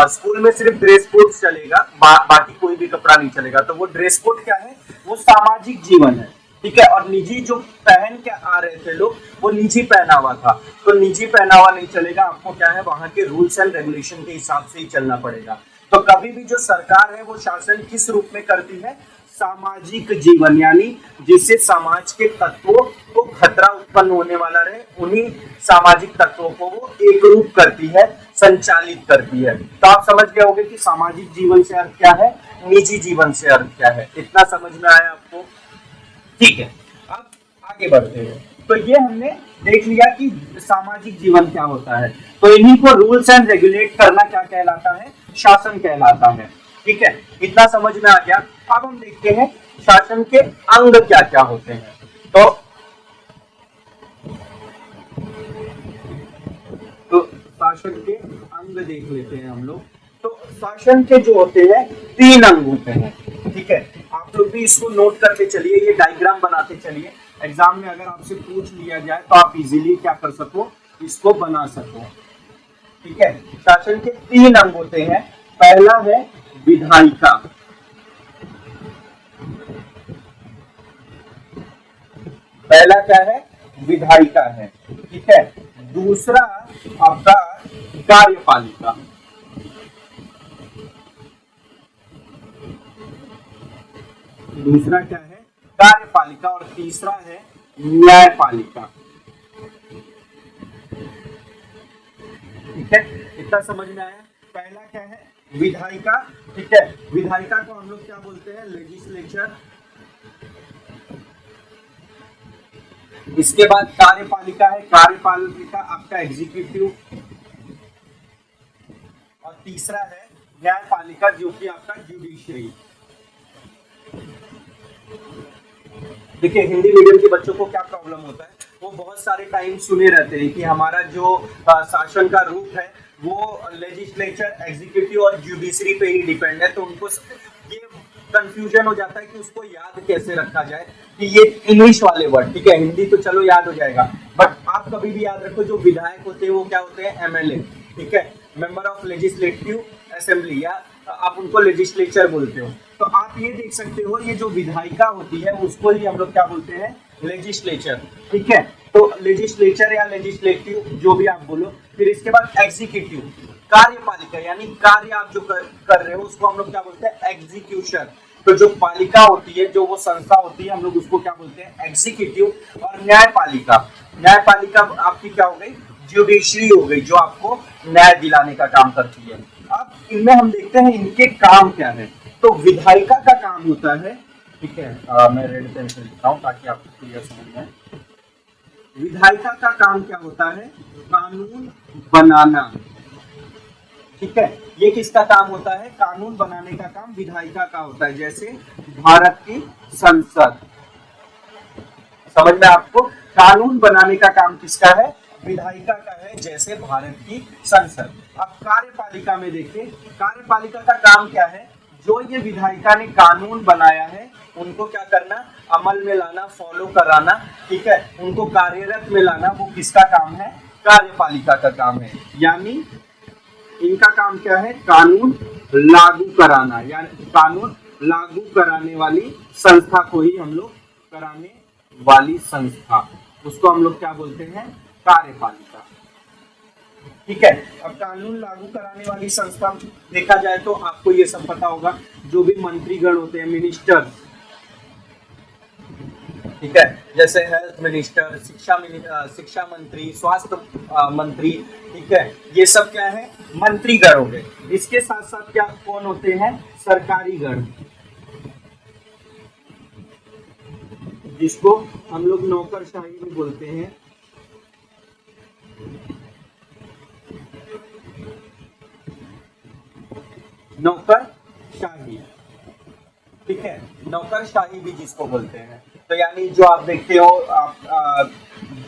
स्कूल में सिर्फ ड्रेस कोड चलेगा, बाकी कोई भी कपड़ा नहीं चलेगा। तो वो ड्रेस कोड क्या है, वो सामाजिक जीवन है, ठीक है, और निजी जो पहन के आ रहे थे लोग, वो निजी पहनावा था, तो निजी पहनावा नहीं चलेगा, आपको क्या है वहां के रूल्स एंड रेगुलेशन के हिसाब से ही चलना पड़ेगा। तो कभी भी जो सरकार है वो शासन किस रूप में करती है, सामाजिक जीवन, यानी जिससे समाज के तत्वों को खतरा उत्पन्न होने वाला रहे, उन्हीं सामाजिक तत्वों को वो एक रूप करती है, संचालित करती है। तो आप समझ गए होंगे कि सामाजिक जीवन से अर्थ क्या है, निजी जीवन से अर्थ क्या है, इतना समझ में आया आपको, ठीक है। अब आगे बढ़ते हैं। तो ये हमने देख लिया कि सामाजिक जीवन क्या होता है। तो इन्हीं को रूल्स एंड रेगुलेट करना क्या कहलाता है, शासन कहलाता है। ठीक है, इतना समझ में आ गया। अब हम देखते हैं शासन के अंग क्या क्या होते हैं। तो शासन के अंग देख लेते हैं हम लोग। तो शासन के जो होते हैं 3 अंग होते हैं। ठीक है, आप लोग भी इसको नोट करते चलिए, ये डायग्राम बनाते चलिए। एग्जाम में अगर आपसे पूछ लिया जाए तो आप इजीली क्या कर सको, इसको बना सको। ठीक है, शासन के 3 अंग होते हैं। पहला है विधायिका, पहला क्या है, विधायिका है। ठीक है, दूसरा आपका कार्यपालिका, दूसरा क्या है, कार्यपालिका, और तीसरा है न्यायपालिका। ठीक है, इतना समझ में आया। पहला क्या है, विधायिका। ठीक है, विधायिका को हम लोग क्या बोलते हैं, लेजिस्लेचर। इसके बाद कार्यपालिका है, कार्यपालिका आपका एग्जीक्यूटिव, और तीसरा है न्यायपालिका जो कि आपका जुडिशरी। देखिए, हिंदी मीडियम के बच्चों को क्या प्रॉब्लम होता है, वो बहुत सारे टाइम सुने रहते हैं कि हमारा जो शासन का रूप है वो लेजिस्लेचर, एग्जीक्यूटिव और जुडिशरी पे ही डिपेंड है। तो उनको ये कंफ्यूजन हो जाता है कि उसको याद कैसे रखा जाए, कि ये इंग्लिश वाले वर्ड। ठीक है, हिंदी तो चलो याद हो जाएगा, बट आप कभी भी याद रखो जो विधायक होते हैं वो क्या होते हैं, एमएलए। ठीक है, मेंबर ऑफ लेजिस्लेटिव असेंबली, या आप उनको लेजिस्लेचर बोलते हो। तो आप ये देख सकते हो, ये जो विधायिका होती है उसको ही हम लोग क्या बोलते हैं, लेजिस्लेचर। ठीक है, तो लेजिस्लेचर या लेजिस्लेटिव जो भी आप बोलो। फिर इसके बाद एग्जीक्यूटिव, कार्यपालिका, यानी कार्य आप जो कर रहे हो उसको हम लोग क्या बोलते हैं, एग्जीक्यूशन। तो जो पालिका होती है, जो वो संस्था होती है, हम लोग उसको क्या बोलते हैं, एग्जीक्यूटिव। और न्यायपालिका, न्यायपालिका आपकी क्या हो गई, जुडिशरी हो गई, जो आपको न्याय दिलाने का काम करती है। अब इनमें हम देखते हैं इनके काम क्या है। तो विधायिका का काम होता है, ठीक है, मैं रेड पेन से लिखता हूं ताकि आपको क्लियर समझ में। विधायिका का काम क्या होता है, कानून बनाना। ठीक है, ये किसका काम होता है, कानून बनाने का काम विधायिका का होता है। जैसे भारत की संसद, समझ में आपको, कानून बनाने का काम किसका है, विधायिका का है, जैसे भारत की संसद। अब कार्यपालिका में देखिए, कार्यपालिका का काम क्या है, जो ये विधायिका ने कानून बनाया है उनको क्या करना, अमल में लाना, फॉलो कराना। ठीक है, उनको कार्यरत में लाना, वो किसका काम है, कार्यपालिका का काम है। यानी इनका काम क्या है, कानून लागू कराना, यानी कानून लागू कराने वाली संस्था को ही हम लोग, कराने वाली संस्था, उसको हम लोग क्या बोलते हैं, कार्यपालिका। ठीक है, अब कानून लागू कराने वाली संस्था देखा जाए तो आपको ये सब पता होगा, जो भी मंत्रीगण होते हैं, मिनिस्टर। ठीक है, जैसे हेल्थ मिनिस्टर, शिक्षा मंत्री, स्वास्थ्य मंत्री। ठीक है, ये सब क्या है, मंत्रीगण हो गए। इसके साथ साथ क्या कौन होते हैं, सरकारी गण, जिसको हम लोग नौकरशाही भी बोलते हैं। नौकरशाही, ठीक है, नौकरशाही भी जिसको बोलते हैं। तो यानी जो आप देखते हो, आप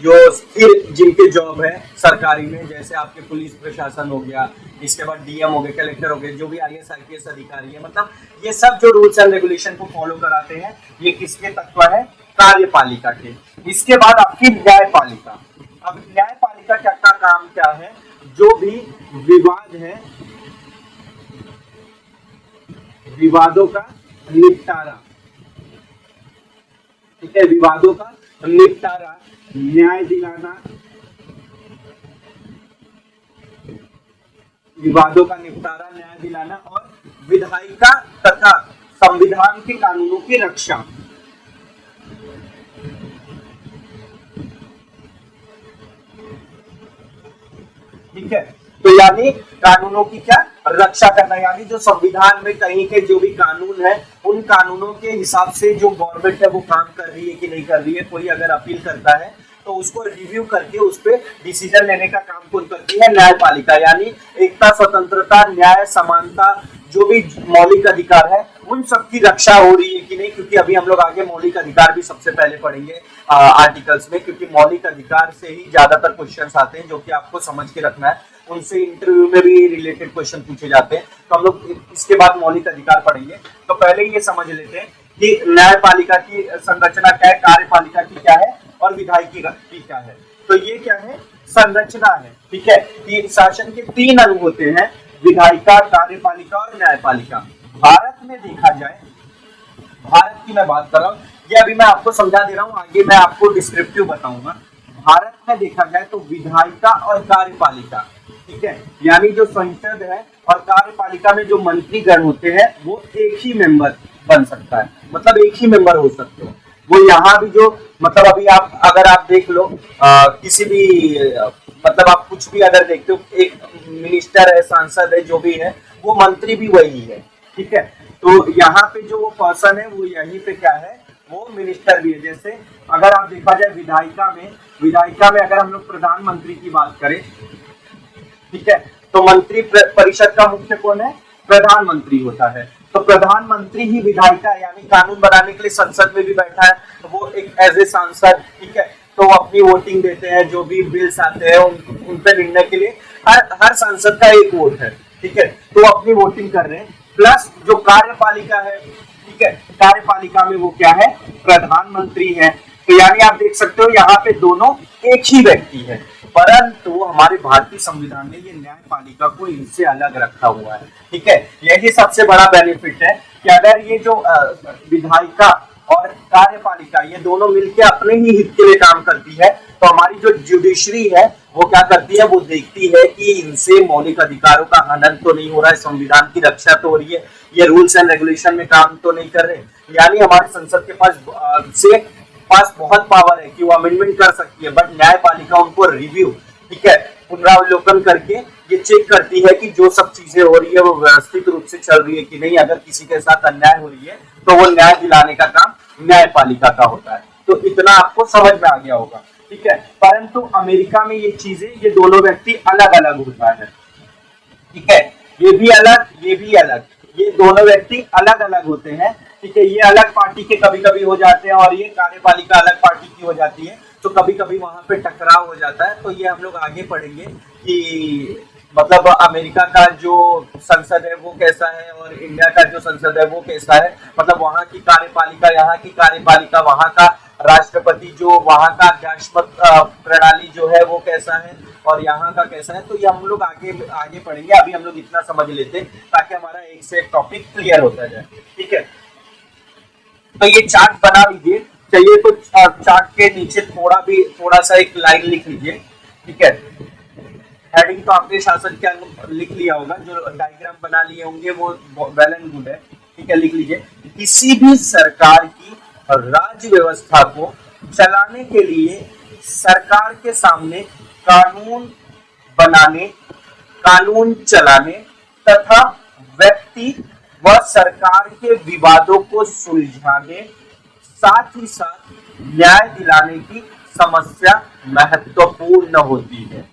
जो स्थिर जिनके जॉब है सरकारी में, जैसे आपके पुलिस प्रशासन हो गया, इसके बाद डीएम हो गए, कलेक्टर हो गए, जो भी आईएएस आईपीएस अधिकारी है, मतलब ये सब जो रूल्स एंड रेगुलेशन को फॉलो कराते हैं, ये किसके तत्व है, कार्यपालिका के। इसके बाद आपकी न्यायपालिका। अब न्यायपालिका क्या का काम क्या है, जो भी विवाद है, विवादों का निपटारा। ठीक है, विवादों का निपटारा, न्याय दिलाना, विवादों का निपटारा, न्याय दिलाना, और विधायिका तथा संविधान के कानूनों की रक्षा। ठीक है, तो यानी कानूनों की क्या रक्षा करना, यानी जो संविधान में कहीं के जो भी कानून है, उन कानूनों के हिसाब से जो गवर्नमेंट है वो काम कर रही है कि नहीं कर रही है। कोई अगर अपील करता है तो उसको रिव्यू करके उस पर डिसीजन लेने का काम कौन करती है? न्यायपालिका। यानी एकता, स्वतंत्रता, न्याय, समानता, जो भी मौलिक अधिकार है उन सबकी रक्षा हो रही है कि नहीं, क्योंकि अभी हम लोग आगे मौलिक अधिकार भी सबसे पहले पढ़ेंगे आर्टिकल्स में, क्योंकि मौलिक अधिकार से ही ज्यादातर क्वेश्चंस आते हैं जो कि आपको समझ के रखना है, उनसे इंटरव्यू में भी रिलेटेड क्वेश्चन पूछे जाते हैं। तो हम लोग इसके बाद मौलिक अधिकार पढ़ेंगे। तो पहले ये समझ लेते हैं कि न्यायपालिका की संरचना क्या है, कार्यपालिका की क्या है और विधायिकी की क्या है। तो ये क्या है? संरचना है, ठीक है। कि शासन के 3 अंग होते हैं, विधायिका, कार्यपालिका और न्यायपालिका। भारत में देखा जाए, भारत की मैं बात कर रहा हूँ, ये अभी मैं आपको समझा दे रहा हूँ, आगे मैं आपको डिस्क्रिप्टिव बताऊंगा। भारत में देखा जाए तो विधायिका और कार्यपालिका, ठीक है, यानी जो संसद है और कार्यपालिका में जो मंत्रीगण होते हैं वो एक ही मेंबर बन सकता है, मतलब एक ही मेंबर हो सकते हैं वो। यहाँ भी जो मतलब अभी आप अगर आप देख लो किसी भी मतलब आप कुछ भी अगर देखते हो, एक मिनिस्टर है, सांसद है, जो भी है वो मंत्री भी वही है, ठीक है। तो यहाँ पे जो वो पर्सन है वो यहीं पे क्या है, वो मिनिस्टर भी है। जैसे अगर आप देखा जाए विधायिका में अगर हम लोग प्रधानमंत्री की बात करें, ठीक है, तो मंत्री परिषद का मुख्य कौन है? प्रधानमंत्री होता है। तो प्रधानमंत्री ही विधायिका यानी कानून बनाने के लिए संसद में भी बैठा है, तो वो एक एज ए सांसद, ठीक है, तो वो अपनी वोटिंग देते हैं, जो भी बिल्स आते हैं उन पर निर्णय के लिए हर सांसद का एक वोट है, ठीक है, तो वो अपनी वोटिंग कर रहे हैं। प्लस जो कार्यपालिका है, ठीक है, कार्यपालिका में वो क्या है? प्रधानमंत्री है। तो यानी आप देख सकते हो यहाँ पे दोनों एक ही व्यक्ति है, परंतु हमारे भारतीय संविधान ने ये न्यायपालिका को इनसे अलग रखा हुआ है, ठीक है। यही सबसे बड़ा बेनिफिट है कि अगर ये जो विधायिका और कार्यपालिका ये दोनों मिलकर अपने ही हित के लिए काम करती है, तो हमारी जो जुडिशरी है वो क्या करती है? वो देखती है कि इनसे मौलिक अधिकारों का हनन तो नहीं हो रहा है, संविधान की रक्षा तो हो रही है, ये रूल्स एंड रेगुलेशन में काम तो नहीं कर रहे। यानी हमारे संसद के पास बहुत पावर है कि वो अमेंडमेंट कर सकती है, बट न्यायपालिका उनको रिव्यू, ठीक है, पुनरावलोकन करके ये चेक करती है कि जो सब चीजें हो रही है वो व्यवस्थित रूप से चल रही है कि नहीं। अगर किसी के साथ अन्याय हो रही है तो वो न्याय दिलाने का काम न्यायपालिका का होता है। तो इतना आपको समझ में आ गया होगा, ठीक है। परंतु अमेरिका में ये चीजें, ये दोनों व्यक्ति अलग अलग होता है, ठीक है, ये भी अलग, ये भी अलग, ये दोनों व्यक्ति अलग अलग होते हैं, ठीक है। ये अलग पार्टी के कभी कभी हो जाते हैं और ये कार्यपालिका अलग पार्टी की हो जाती है, तो कभी कभी वहां पे टकराव हो जाता है। तो ये हम लोग आगे पढ़ेंगे कि मतलब अमेरिका का जो संसद है वो कैसा है और इंडिया का जो संसद है वो कैसा है, मतलब वहां की कार्यपालिका, यहाँ की कार्यपालिका, वहां का राष्ट्रपति जो वहां का अध्यात्मक प्रणाली जो है वो कैसा है और यहाँ का कैसा है। तो ये हम लोग आगे पढ़ेंगे। अभी हम लोग इतना समझ लेते हैं ताकि हमारा एक से एक टॉपिक क्लियर होता जाए, ठीक है। तो ये चार्ट बना लीजिए, चाहिए तो चार्ट के नीचे थोड़ा सा एक लाइन लिख लीजिए, ठीक है। हेडिंग तो आपने शासन के अंग लिख लिया होगा, जो डायग्राम बना लिए होंगे वो वेल एंड गुड है, ठीक है, लिख लीजिए। किसी भी सरकार की राज्य व्यवस्था को चलाने के लिए सरकार के सामने कानून बनाने, कानून चलाने तथा व्यक्ति व सरकार के विवादों को सुलझाने, साथ ही साथ न्याय दिलाने की समस्या महत्वपूर्ण होती है।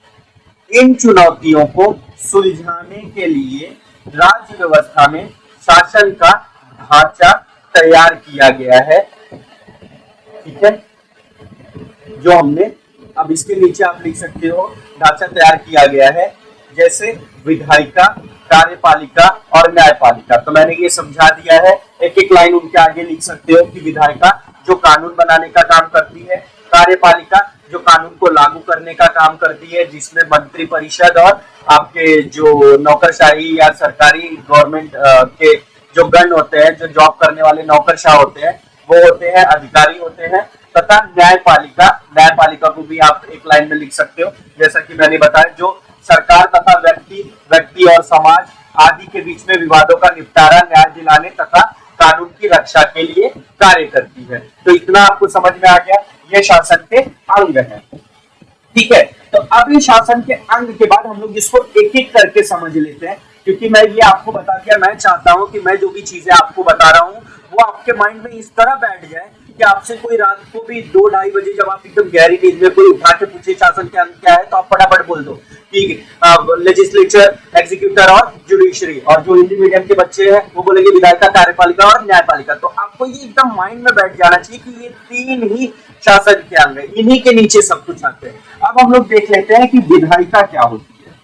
इन चुनौतियों को सुलझाने के लिए राज्य व्यवस्था में शासन का ढांचा तैयार किया गया है, ठीक है, जो हमने अब इसके नीचे आप लिख सकते हो, ढांचा तैयार किया गया है, जैसे विधायिका, कार्यपालिका और न्यायपालिका। तो मैंने ये समझा दिया है, एक एक लाइन उनके आगे लिख सकते हो कि विधायिका जो कानून बनाने का काम करती है, कार्यपालिका जो कानून को लागू करने का काम करती है, जिसमें मंत्री परिषद और आपके जो नौकरशाही या सरकारी गवर्नमेंट के जो गण होते हैं, जो जॉब करने वाले नौकरशाह होते हैं, वो होते हैं अधिकारी होते हैं, तथा न्यायपालिका को भी आप एक लाइन में लिख सकते हो, जैसा कि मैंने बताया, जो सरकार तथा व्यक्ति और समाज आदि के बीच में विवादों का निपटारा, न्याय दिलाने तथा कानून की रक्षा के लिए कार्य करती है। तो इतना आपको समझ में आ गया, ये शासन के अंग हैं, ठीक है। तो अब ये शासन के अंग के बाद हम लोग इसको एक एक करके समझ लेते हैं, क्योंकि मैं ये आपको बता दिया, मैं चाहता हूं कि मैं जो भी चीजें आपको बता रहा हूं वो आपके माइंड में इस तरह बैठ जाए कि आपसे कोई रात को भी 2-2:30 बजे जब आप एकदम गहरी नींद में कोई उठा के पूछे शासन के अंग क्या है, तो आप फटाफट बोल दो कि लेजिस्लेचर, एग्जीक्यूटर और जुडिशरी, और जो हिंदी मीडियम के बच्चे हैं वो बोलेंगे विधायिका, कार्यपालिका और न्यायपालिका। तो आपको ये एकदम माइंड में बैठ जाना चाहिए कि ये 3 ही शासन के अंग है, इन्हीं के नीचे सब कुछ आते हैं। अब हम लोग देख लेते हैं कि विधायिका क्या होती है।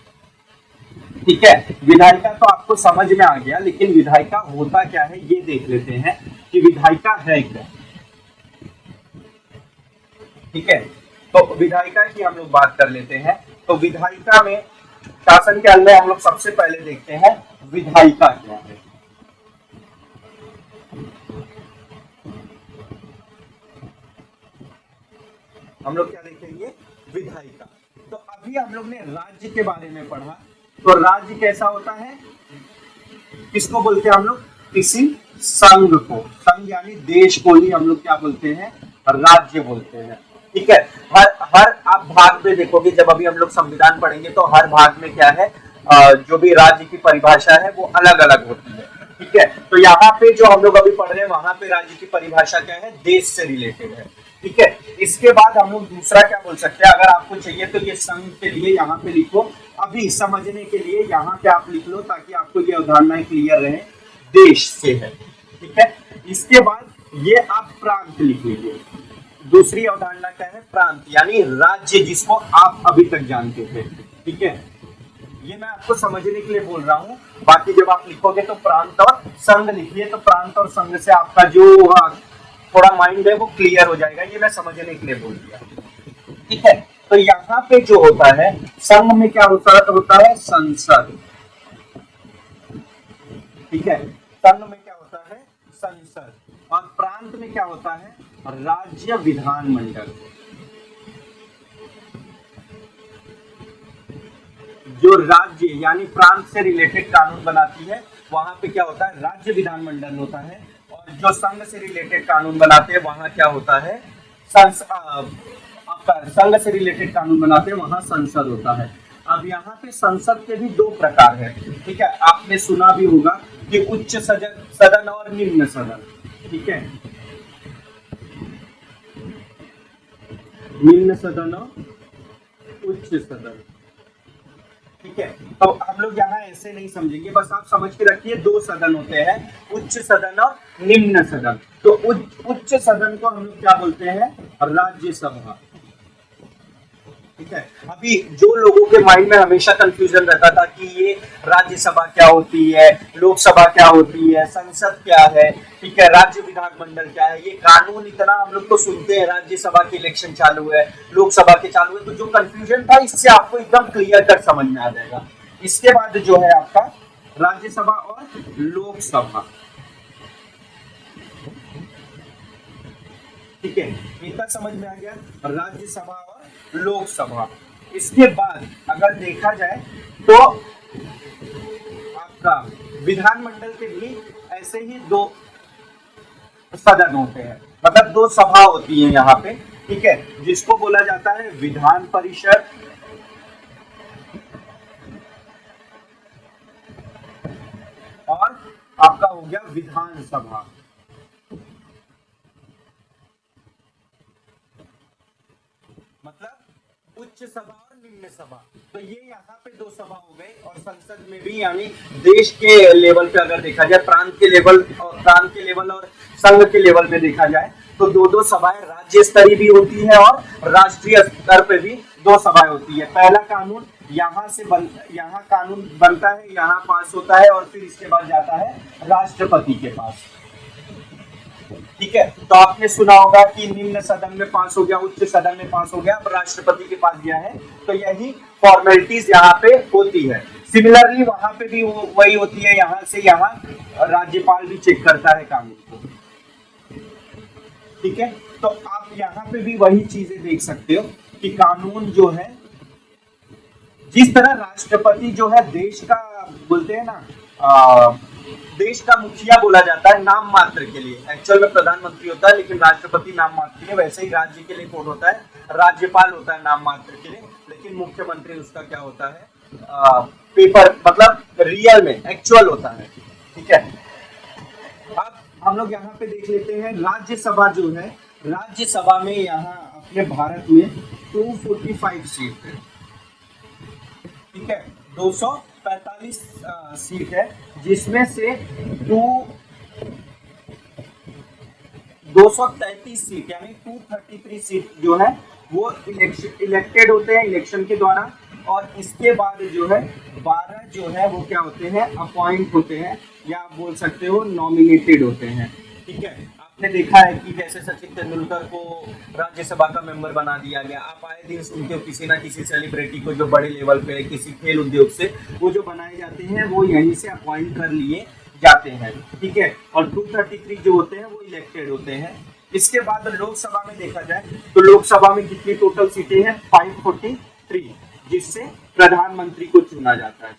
ठीक है, विधायिका तो आपको समझ में आ गया, लेकिन विधायिका होता क्या है ये देख लेते हैं कि विधायिका है क्या। ठीक है, तो विधायिका की हम लोग बात कर लेते हैं। तो विधायिका में शासन के अंग में हम लोग सबसे पहले देखते हैं विधायिका क्या है। हम लोग क्या देखेंगे, विधायिका। तो अभी हम लोग ने राज्य के बारे में पढ़ा, तो राज्य कैसा होता है, किसको बोलते हैं हम लोग, किसी संघ को, संघ यानी देश को ही हम लोग क्या बोलते हैं, राज्य बोलते हैं। ठीक है, हर आप भाग में देखोगे, जब अभी हम लोग संविधान पढ़ेंगे तो हर भाग में क्या है, जो भी राज्य की परिभाषा है वो अलग अलग होती है। ठीक है, तो यहाँ पे जो हम लोग अभी पढ़ रहे हैं वहां पे राज्य की परिभाषा क्या है, देश से रिलेटेड है। ठीक है, इसके बाद हम लोग दूसरा क्या बोल सकते हैं, अगर आपको चाहिए तो ये संघ के लिए यहाँ पे लिखो, अभी समझने के लिए यहाँ पे आप लिख लो ताकि आपको ये अवधारणाएं क्लियर रहे, देश से है। ठीक है, इसके बाद ये आप प्रांत लिख लीजिए। दूसरी अवधारणा क्या है, प्रांत यानी राज्य, जिसको आप अभी तक जानते थे। ठीक है, ये मैं आपको समझने के लिए बोल रहा हूँ, बाकी जब आप लिखोगे तो प्रांत और संघ लिखिए, तो प्रांत और संघ से आपका जो थोड़ा माइंड है वो क्लियर हो जाएगा। ये मैं समझने के लिए बोल दिया। ठीक है, तो यहाँ पे जो होता है, संघ में क्या होता है, संसद। ठीक है, संघ में क्या होता है, संसद, और प्रांत में क्या होता है, राज्य विधानमंडल। जो राज्य यानी प्रांत से रिलेटेड कानून बनाती है वहां पे क्या होता है, राज्य विधानमंडल होता है, और जो संघ से रिलेटेड कानून बनाते हैं वहां क्या होता है, संघ से रिलेटेड कानून बनाते हैं वहां संसद होता है। अब यहाँ पे संसद के भी 2 प्रकार है। ठीक है, आपने सुना भी होगा कि उच्च सदन और निम्न सदन। ठीक है, निम्न सदन और उच्च सदन। ठीक है, तो हम लोग यहाँ ऐसे नहीं समझेंगे, बस आप समझ के रखिए 2 सदन होते हैं, उच्च सदन और निम्न सदन। तो उच्च सदन को हम लोग क्या बोलते हैं, राज्यसभा। ठीक है, अभी जो लोगों के माइंड में हमेशा कंफ्यूजन रहता था कि ये राज्यसभा क्या होती है, लोकसभा क्या होती है, संसद क्या है, ठीक है, राज्य विधानमंडल क्या है, ये कानून इतना हम लोग तो सुनते हैं, राज्यसभा के इलेक्शन चालू है, लोकसभा के चालू है, तो जो कंफ्यूजन था इससे आपको एकदम क्लियर कट समझ में आ जाएगा। इसके बाद जो है आपका राज्यसभा और लोकसभा। ठीक है, इतना समझ में आ गया, राज्यसभा और लोकसभा। इसके बाद अगर देखा जाए तो आपका विधानमंडल के भी ऐसे ही 2 सदन होते हैं, मतलब 2 सभा होती है यहाँ पे। ठीक है, जिसको बोला जाता है विधान परिषद और आपका हो गया विधानसभा। मतलब उच्च सभा और निम्न सभा। तो ये यहाँ पे 2 सभा हो गए, और संसद में भी यानी देश के लेवल पे अगर देखा जाए, प्रांत के लेवल और संघ के लेवल पे देखा जाए तो 2 सभाएं राज्य स्तरीय भी होती है और राष्ट्रीय स्तर पे भी 2 सभाएं होती है। पहला कानून यहाँ कानून बनता है, यहाँ पास होता है, और फिर इसके बाद जाता है राष्ट्रपति के पास। ठीक है, तो आपने सुना होगा कि निम्न सदन में पास हो गया, उच्च सदन में पास हो गया, अब राष्ट्रपति के पास गया है, तो यही फॉर्मेलिटीज यहाँ पे होती है। सिमिलरली वहां पे भी वही होती है, यहाँ से यहाँ राज्यपाल भी चेक करता है कानून को। ठीक है, तो आप यहाँ पे भी वही चीजें देख सकते हो कि कानून जो है, जिस तरह राष्ट्रपति जो है देश का, बोलते हैं ना, देश का मुखिया बोला जाता है नाम मात्र के लिए, एक्चुअल में प्रधानमंत्री होता है लेकिन राष्ट्रपति नाम मात्र के लिए, वैसे ही राज्य के लिए कौन होता है, राज्यपाल होता है नाम मात्र के लिए, लेकिन मुख्यमंत्री उसका क्या होता है, पेपर मतलब रियल में एक्चुअल होता है। ठीक है, अब हम लोग यहाँ पे देख लेते हैं राज्यसभा जो है, राज्यसभा में यहाँ अपने भारत में 245 सीट है, ठीक है, 245 सीट है, जिसमें से 233 सीट यानी 233 सीट जो है वो इलेक्टेड होते हैं इलेक्शन के द्वारा, और इसके बाद जो है 12 जो है वो क्या होते हैं, अपॉइंट होते हैं, या आप बोल सकते हो नॉमिनेटेड होते हैं, ठीक है। आपने देखा है कि जैसे सचिन तेंदुलकर को राज्यसभा का मेंबर बना दिया गया, आप आए दिन सुनते हो किसी ना किसी सेलिब्रिटी को जो बड़े लेवल पे किसी खेल उद्योग से वो जो बनाए जाते हैं वो यहीं से अपॉइंट कर लिए जाते हैं, ठीक है, और 233 जो होते हैं वो इलेक्टेड होते हैं। इसके बाद लोकसभा में देखा जाए तो लोकसभा में कितनी टोटल सीटें हैं, 543, जिससे प्रधानमंत्री को चुना जाता है,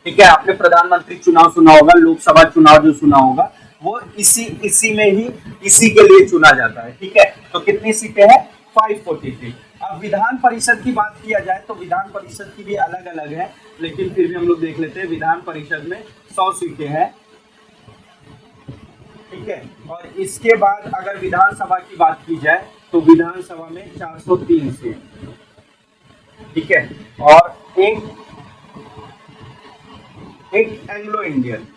ठीक है। आपने प्रधानमंत्री चुनाव सुना होगा, लोकसभा चुनाव जो सुना होगा वो इसी में ही इसी के लिए चुना जाता है, ठीक है। तो कितनी सीटें हैं, 543। अब विधान परिषद की बात किया जाए तो विधान परिषद की भी अलग अलग है, लेकिन फिर भी हम लोग देख लेते हैं। विधान परिषद में 100 सीटें हैं, ठीक है, और इसके बाद अगर विधानसभा की बात की जाए तो विधानसभा में 403 सीट, ठीक है, और एक एंग्लो इंडियन,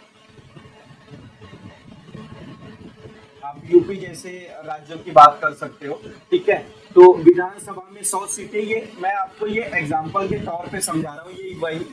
आप यूपी जैसे राज्यों की बात कर सकते हो, ठीक है। तो विधानसभा में 100 सीटें, ये मैं आपको ये एग्जांपल के तौर पे समझा रहा हूँ, ये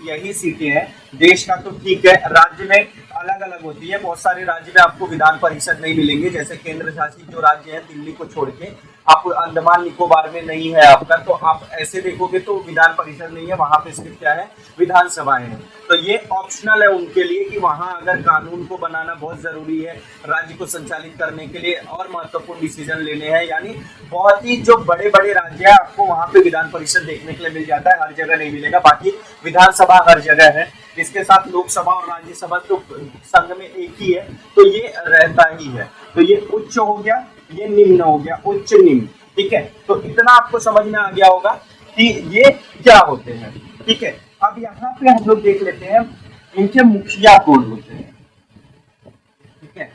यही सीटें हैं देश का, तो ठीक है। राज्य में अलग अलग होती है, बहुत सारे राज्य में आपको विधान परिषद नहीं मिलेंगे, जैसे केंद्र शासित जो राज्य है दिल्ली को छोड़ के, आप अंडमान निकोबार में नहीं है आपका, तो आप ऐसे देखोगे तो विधान परिषद नहीं है, वहां पे सिर्फ क्या है, विधानसभाएं हैं। तो ये ऑप्शनल है उनके लिए कि वहां अगर कानून को बनाना बहुत जरूरी है राज्य को संचालित करने के लिए और महत्वपूर्ण डिसीजन लेने हैं, यानी बहुत ही जो बड़े बड़े राज्य है आपको वहां पे विधान परिषद देखने के लिए मिल जाता है, हर जगह नहीं मिलेगा। बाकी विधानसभा हर जगह है, इसके साथ लोकसभा और राज्यसभा तो संघ में एक ही है, तो ये रहता ही है। तो ये उच्च हो गया, ये निम्न हो गया, उच्च निम्न, ठीक है। तो इतना आपको समझ में आ गया होगा कि ये क्या होते हैं, ठीक है। अब यहाँ पे हम लोग देख लेते हैं इनके मुखिया कौन होते हैं, ठीक है।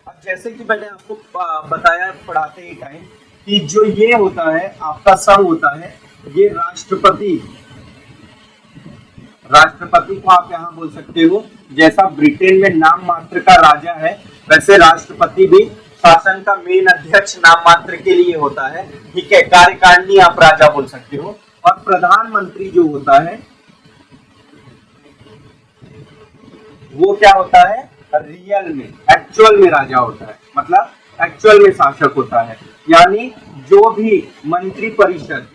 अब जैसे कि मैंने आपको बताया पढ़ाते ही टाइम कि जो ये होता है आपका संघ होता है, ये राष्ट्रपति को आप यहाँ बोल सकते हो, जैसा ब्रिटेन में नाम मात्र का राजा है वैसे राष्ट्रपति भी शासन का मेन अध्यक्ष नाम मात्र के लिए होता है, ठीक है। कार्यकारिणी आप राजा बोल सकते हो, और प्रधानमंत्री जो होता है वो क्या होता है, रियल में एक्चुअल में राजा होता है, मतलब एक्चुअल में शासक होता है। यानी जो भी मंत्री परिषद,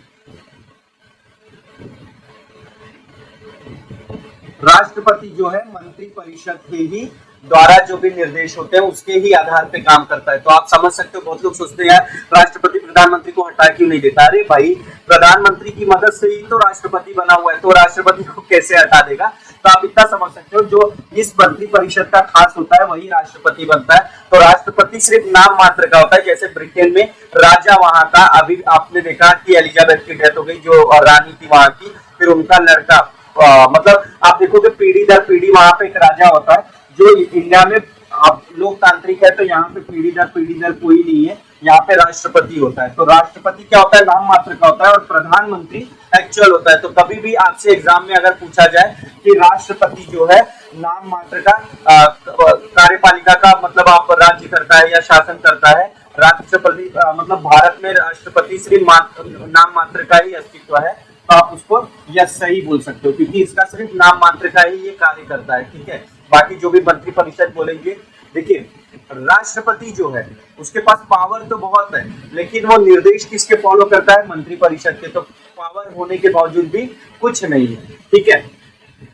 राष्ट्रपति जो है मंत्री परिषद के ही द्वारा जो भी निर्देश होते हैं उसके ही आधार पे काम करता है। तो आप समझ सकते हो, बहुत लोग सोचते हैं राष्ट्रपति प्रधानमंत्री को हटा क्यों नहीं देता, अरे भाई प्रधानमंत्री की मदद से ही तो राष्ट्रपति बना हुआ है, तो राष्ट्रपति को कैसे हटा देगा। तो आप इतना समझ सकते हो, जो इस मंत्री परिषद का खास होता है वही राष्ट्रपति बनता है। तो राष्ट्रपति सिर्फ नाम मात्र का होता है, जैसे ब्रिटेन में राजा वहां का, अभी आपने देखा कि एलिजाबेथ की डेथ हो गई जो रानी थी वहां की, फिर उनका लड़का, मतलब आप देखोगे पीढ़ी दर पीढ़ी वहां पे एक राजा होता है। जो इंडिया में आप लोकतांत्रिक है तो यहाँ पे पीढ़ी दर कोई नहीं है, यहाँ पे राष्ट्रपति होता है। तो राष्ट्रपति क्या होता है, नाम मात्र का होता है, और प्रधानमंत्री एक्चुअल होता है। तो कभी भी आपसे एग्जाम में अगर पूछा जाए कि राष्ट्रपति जो है नाम मात्र का कार्यपालिका का मतलब आप राज्य करता है या शासन करता है, राष्ट्रपति मतलब भारत में राष्ट्रपति सिर्फ नाम मात्र का ही अस्तित्व है, तो आप उसको यस सही बोल सकते हो, क्योंकि इसका सिर्फ नाम मात्र का ही ये कार्य करता है, ठीक है। बाकी जो भी मंत्री परिषद बोलेंगे, देखिए राष्ट्रपति जो है उसके पास पावर तो बहुत है, लेकिन वो निर्देश किसके फॉलो करता है, मंत्री परिषद के। तो पावर होने के बावजूद भी कुछ नहीं है, ठीक है।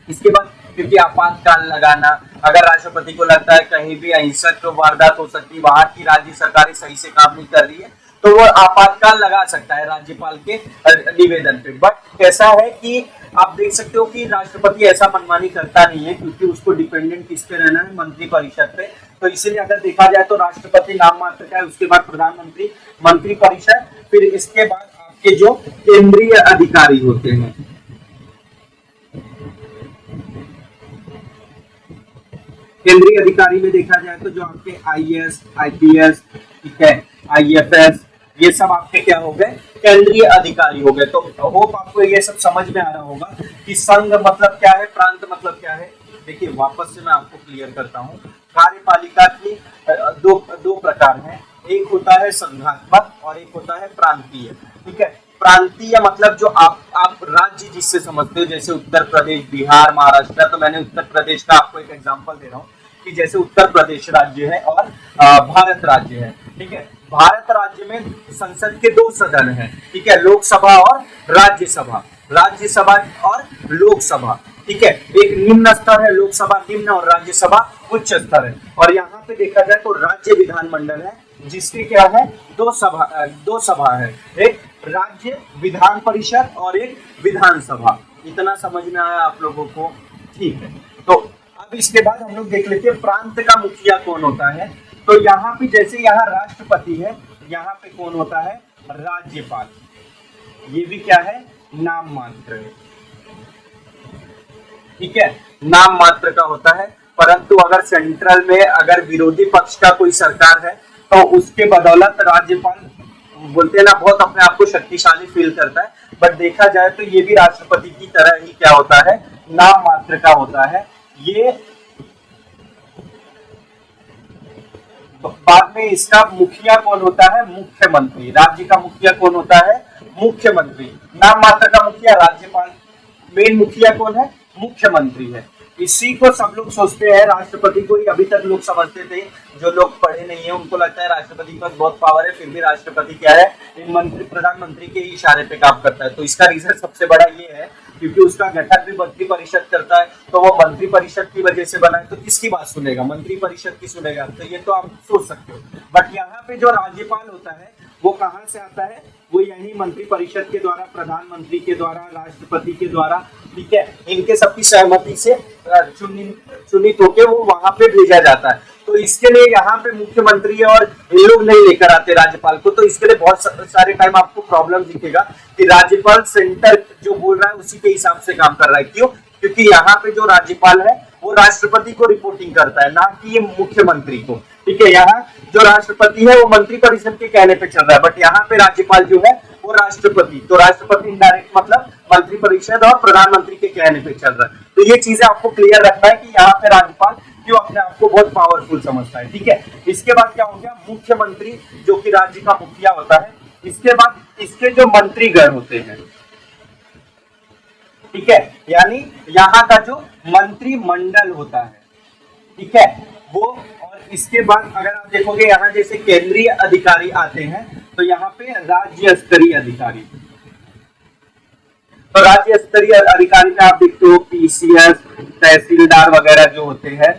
इसके बाद क्योंकि आपातकाल लगाना, अगर राष्ट्रपति को लगता है कहीं भी अहिंसक वारदात हो सकती है, वहां की राज्य सरकारें सही से काम नहीं कर रही है, तो वो आपातकाल लगा सकता है राज्यपाल के निवेदन पे। बट कैसा है कि आप देख सकते हो कि राष्ट्रपति ऐसा मनमानी करता नहीं है, क्योंकि उसको डिपेंडेंट किस पे रहना है, मंत्री परिषद पे। तो इसीलिए अगर देखा जाए तो राष्ट्रपति नाम मात्र का है, उसके बाद प्रधानमंत्री, मंत्री परिषद, फिर इसके बाद आपके जो केंद्रीय अधिकारी होते हैं। केंद्रीय अधिकारी में देखा जाए तो जो आपके आईएएस, आईपीएस, ठीक है, आईएफएस, ये सब आपके क्या हो गए, केंद्रीय अधिकारी हो गए। तो होप आपको ये सब समझ में आ रहा होगा कि संघ मतलब क्या है, प्रांत मतलब क्या है। देखिए वापस से मैं आपको क्लियर करता हूँ। कार्यपालिका की दो प्रकार हैं, एक होता है संघात्मक और एक होता है प्रांतीय। ठीक है, प्रांतीय मतलब जो आप राज्य जिससे समझते हो, जैसे उत्तर प्रदेश, बिहार, महाराष्ट्र। तो मैंने उत्तर प्रदेश का आपको एक एग्जांपल दे रहा हूँ कि जैसे उत्तर प्रदेश राज्य है और भारत राज्य है। ठीक है, भारत राज्य में संसद के 2 सदन हैं। ठीक है, लोकसभा और राज्यसभा, राज्यसभा और लोकसभा। ठीक है, एक निम्न स्तर है लोकसभा निम्न और राज्यसभा उच्च स्तर है। और यहाँ पे देखा जाए तो राज्य विधानमंडल है जिसके क्या है, 2 सभा है, एक राज्य विधान परिषद और एक विधानसभा। इतना समझ में आया आप लोगों को? ठीक है, तो अब इसके बाद हम लोग देख लेते हैं प्रांत का मुखिया कौन होता है। तो यहाँ पे जैसे यहाँ राष्ट्रपति है, यहाँ पे कौन होता है, राज्यपाल। ये भी क्या है, नाम मात्र है। ठीक है, नाम मात्र का होता है, परंतु अगर सेंट्रल में अगर विरोधी पक्ष का कोई सरकार है तो उसके बदौलत राज्यपाल, बोलते हैं ना, बहुत अपने आप को शक्तिशाली फील करता है। बट देखा जाए तो ये भी राष्ट्रपति की तरह ही क्या होता है, नाम मात्र का होता है। ये तो बाद में इसका मुखिया कौन होता है, मुख्यमंत्री। राज्य का मुखिया कौन होता है, मुख्यमंत्री। नाम मात्र का मुखिया राज्यपाल, मेन मुखिया कौन है, मुख्यमंत्री है। इसी को सब लोग सोचते हैं राष्ट्रपति को ही अभी तक लोग समझते थे। जो लोग पढ़े नहीं है उनको लगता है राष्ट्रपति के पास बहुत पावर है, फिर भी राष्ट्रपति क्या है, मंत्री प्रधानमंत्री के इशारे पे काम करता है। तो इसका रीजन सबसे बड़ा ये है क्योंकि उसका गठन भी मंत्री परिषद करता है। तो वो मंत्री परिषद की वजह से बना है, तो किसकी बात सुनेगा, मंत्री परिषद की सुनेगा। तो ये तो आप सोच सकते हो। बट यहाँ पे जो राज्यपाल होता है वो कहाँ से आता है, वो यही मंत्री परिषद के द्वारा, प्रधानमंत्री के द्वारा, राष्ट्रपति के द्वारा, ठीक है, इनके सबकी सहमति से चुनित होके वो वहां पे भेजा जाता है। तो इसके लिए यहाँ पे मुख्यमंत्री और ये लोग नहीं लेकर आते राज्यपाल को। तो इसके लिए बहुत सारे टाइम आपको प्रॉब्लम दिखेगा कि राज्यपाल सेंटर जो बोल रहा है उसी के हिसाब से काम कर रहा है। क्यों? क्योंकि यहाँ पे जो राज्यपाल है वो राष्ट्रपति को रिपोर्टिंग करता है, ना कि ये मुख्यमंत्री को। ठीक है, यहाँ जो राष्ट्रपति है वो मंत्री परिषद के कहने पे चल रहा है, बट यहाँ पे राज्यपाल जो है वो राष्ट्रपति, तो राष्ट्रपति इनडायरेक्ट मतलब मंत्री परिषद और प्रधानमंत्री के कहने पे चल रहा है। तो ये चीजें आपको क्लियर रखना है कि यहाँ पे राज्यपाल क्यों अपने आप को बहुत पावरफुल समझता है। ठीक है, इसके बाद क्या हो गया, मुख्यमंत्री जो कि राज्य का मुखिया होता है। इसके बाद इसके जो मंत्रीगण होते हैं, ठीक है, यानी यहाँ का जो मंत्रिमंडल होता है, ठीक है, वो। और इसके बाद अगर आप देखोगे यहाँ जैसे केंद्रीय अधिकारी आते हैं तो यहाँ पे राज्य स्तरीय अधिकारी। तो राज्य स्तरीय अधिकारी में आप देखते हो पीसीएस, तहसीलदार वगैरह जो होते हैं,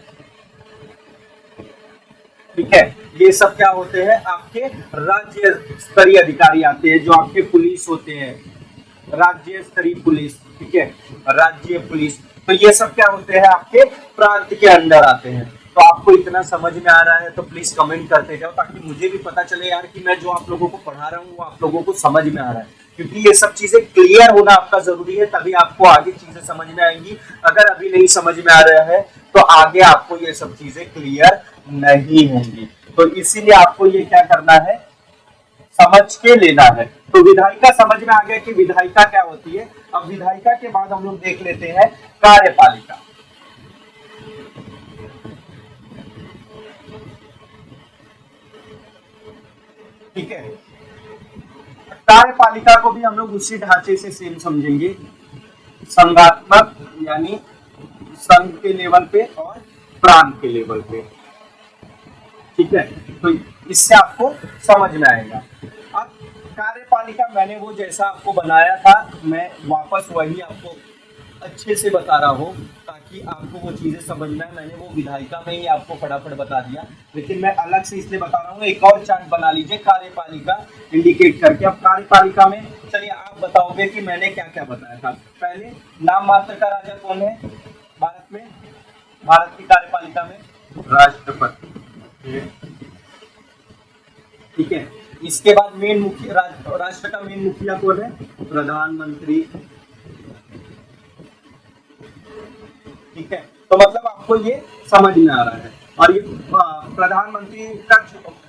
ठीक है, ये सब क्या होते हैं, आपके राज्य स्तरीय अधिकारी आते हैं। जो आपके पुलिस होते हैं, राज्य स्तरीय पुलिस, ठीक है, राज्य पुलिस, तो ये सब क्या होते हैं, आपके प्रांत के अंदर आते हैं। तो आपको इतना समझ में आ रहा है तो प्लीज कमेंट करते जाओ, ताकि मुझे भी पता चले यार कि मैं जो आप लोगों को पढ़ा रहा हूँ वो आप लोगों को समझ में आ रहा है। क्योंकि ये सब चीजें क्लियर होना आपका जरूरी है, तभी आपको आगे चीजें समझ में आएंगी। अगर अभी नहीं समझ में आ रहा है तो आगे आपको ये सब चीजें क्लियर नहीं होंगी। तो इसीलिए आपको ये क्या करना है, समझ के लेना है। तो विधायिका समझ में आ गया कि विधायिका क्या होती है। अब विधायिका के बाद हम लोग देख लेते हैं कार्यपालिका। ठीक है, कार्यपालिका को भी हम लोग उसी ढांचे से सेम समझेंगे, संघात्मक यानी संघ के लेवल पे और प्रांत के लेवल पे। ठीक है, तो इससे आपको समझ में आएगा। अब कार्यपालिका मैंने वो जैसा आपको बनाया था, मैं वापस वही आपको अच्छे से बता रहा हूँ ताकि आपको वो चीजें समझ में आए। मैंने वो विधायिका में ही आपको फटाफट बता दिया, लेकिन मैं अलग से इसलिए बता रहा हूँ। एक और चार्ट बना लीजिए कार्यपालिका इंडिकेट करके। अब कार्यपालिका में चलिए आप बताओगे कि मैंने क्या क्या बताया था। पहले नाम मात्र का राजा कौन है भारत में, भारत की कार्यपालिका में, राष्ट्रपति। ठीक है, इसके बाद मेन मुखिया, राष्ट्र का मेन मुखिया कौन है? प्रधानमंत्री। ठीक है, तो मतलब आपको ये समझ में आ रहा है। और ये प्रधानमंत्री का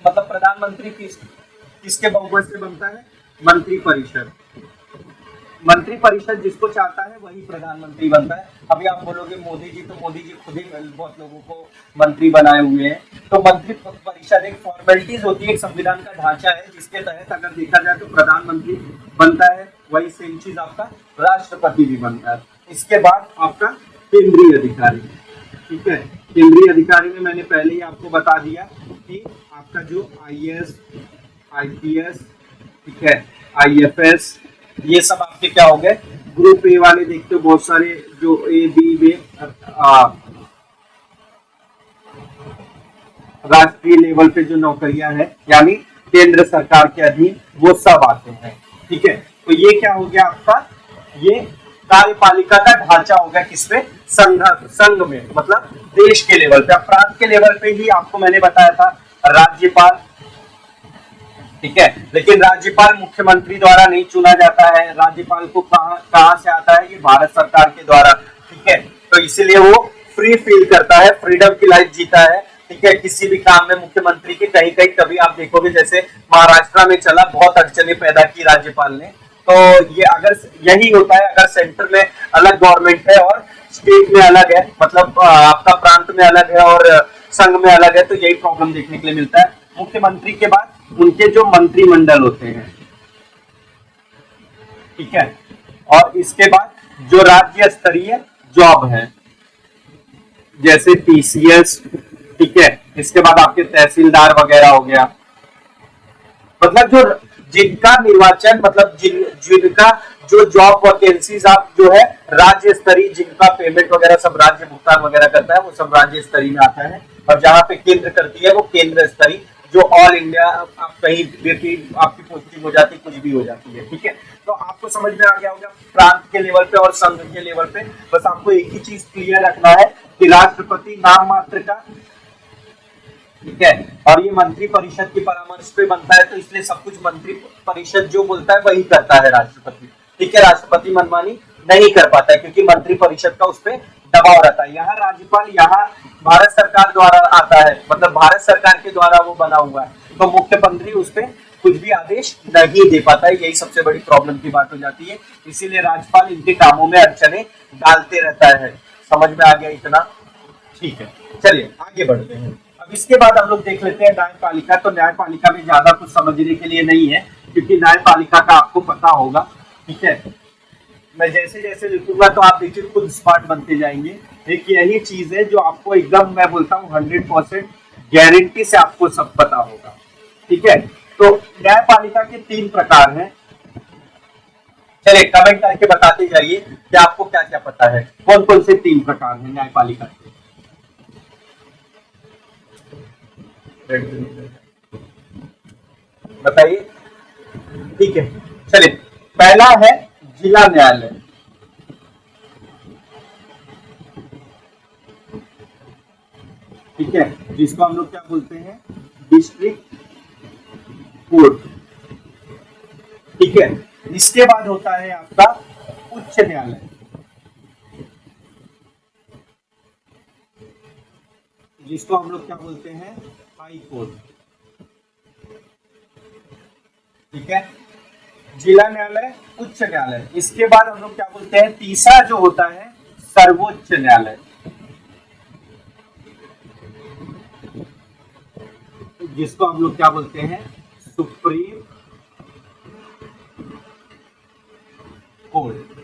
मतलब प्रधानमंत्री किसके बहुमत से बनता है? मंत्रिपरिषद। मंत्रिपरिषद जिसको चाहता है वही प्रधानमंत्री बनता है। अभी आप बोलोगे मोदी जी, तो मोदी जी खुद ही बहुत लोगों को मंत्री बनाए हुए हैं। तो मंत्रिपरिषद एक फॉर्मेलिटीज होती है, एक संविधान का ढांचा है जिसके तहत अगर देखा जाए तो प्रधानमंत्री बनता है, वही सेम चीज आपका राष्ट्रपति भी बनता है। इसके बाद आपका केंद्रीय अधिकारी। ठीक है, केंद्रीय अधिकारी में मैंने पहले ही आपको बता दिया कि आपका जो IAS, IPS, ठीक है, IFS, ये सब आपके क्या हो गए? ग्रुप ए वाले देखते हो बहुत सारे, जो A, B में राष्ट्रीय लेवल पे जो नौकरियां हैं, यानी केंद्र सरकार के अधीन, वो सब आते हैं। ठीक है, तो ये क्या हो गया आपका? ये कार्यपालिका का ढांचा हो गया किसमें? संघ में, मतलब देश के लेवल पे। प्रांत के लेवल पे ही आपको मैंने बताया था राज्यपाल। ठीक है, लेकिन राज्यपाल मुख्यमंत्री द्वारा नहीं चुना जाता है। राज्यपाल को कहां से आता है? ये भारत सरकार के द्वारा। ठीक है, तो इसीलिए वो फ्री फील करता है, फ्रीडम की लाइफ जीता है। ठीक है, किसी भी काम में मुख्यमंत्री के कहीं कहीं कभी आप देखोगे, जैसे महाराष्ट्र में चला, बहुत अड़चने पैदा की राज्यपाल ने। तो ये अगर यही होता है, अगर सेंटर में अलग गवर्नमेंट है और स्टेट में अलग है, मतलब आपका प्रांत में अलग है और संघ में अलग है, तो यही प्रॉब्लम देखने के लिए मिलता है। मुख्यमंत्री के बाद उनके जो मंत्रिमंडल होते हैं, ठीक है, और इसके बाद जो राज्य स्तरीय जॉब है, जैसे TCS, ठीक है, इसके बाद आपके तहसीलदार वगैरह हो गया, मतलब जो जिनका निर्वाचन, मतलब जिनका जो जॉब वैकेंसीज आप जो है राज्य स्तरीय, जिनका पेमेंट वगैरह सब राज्य भुगतान वगैरह करता है, वो सब राज्य स्तरीय में आता है। और जहां पे केंद्र करती है वो केंद्र स्तरीय, जो ऑल इंडिया आप कहीं भी आपकी पोस्टिंग हो जाती है, कुछ भी हो जाती है। ठीक है, तो आपको समझ में आ गया होगा प्रांत के लेवल पे और संघ के लेवल पे। बस आपको एक ही चीज क्लियर रखना है कि राष्ट्रपति नाम मात्र का, ठीक है, और ये मंत्री परिषद की परामर्श पे बनता है, तो इसलिए सब कुछ मंत्री परिषद जो बोलता है वही करता है राष्ट्रपति। ठीक है, राष्ट्रपति मनमानी नहीं कर पाता है क्योंकि मंत्री परिषद का उस पर दबाव रहता है। यहाँ राज्यपाल यहाँ भारत सरकार द्वारा आता है, मतलब भारत सरकार के द्वारा वो बना हुआ है, तो मुख्यमंत्री उस पर कुछ भी आदेश नहीं दे पाता है। यही सबसे बड़ी प्रॉब्लम की बात हो जाती है, इसीलिए राज्यपाल इनके कामों में अड़चने डालते रहता है। समझ में आ गया इतना? ठीक है, चलिए आगे बढ़ते हैं। अब इसके बाद हम लोग देख लेते हैं न्यायपालिका। तो न्यायपालिका में ज्यादा कुछ समझने के लिए नहीं है, क्योंकि न्यायपालिका का आपको पता होगा। ठीक है, मैं जैसे जैसे लिखूंगा तो आप देखिए खुद स्मार्ट बनते जाएंगे। एक यही चीज है जो आपको एकदम, मैं बोलता हूँ 100% गारंटी से आपको सब पता होगा। ठीक है, तो न्यायपालिका के 3 प्रकार हैं। चलिए कमेंट करके बताते जाइए कि आपको क्या क्या पता है, कौन कौन से 3 प्रकार हैं न्यायपालिका के। बताइए। ठीक है, चलिए पहला है जिला न्यायालय। ठीक है, जिसको हम लोग क्या बोलते हैं? District court. ठीक है, इसके बाद होता है आपका उच्च न्यायालय, जिसको हम लोग क्या बोलते हैं? High court. ठीक है, जिला न्यायालय, उच्च न्यायालय। इसके बाद हम लोग क्या बोलते हैं? तीसरा जो होता है सर्वोच्च न्यायालय, जिसको हम लोग क्या बोलते हैं? Supreme court.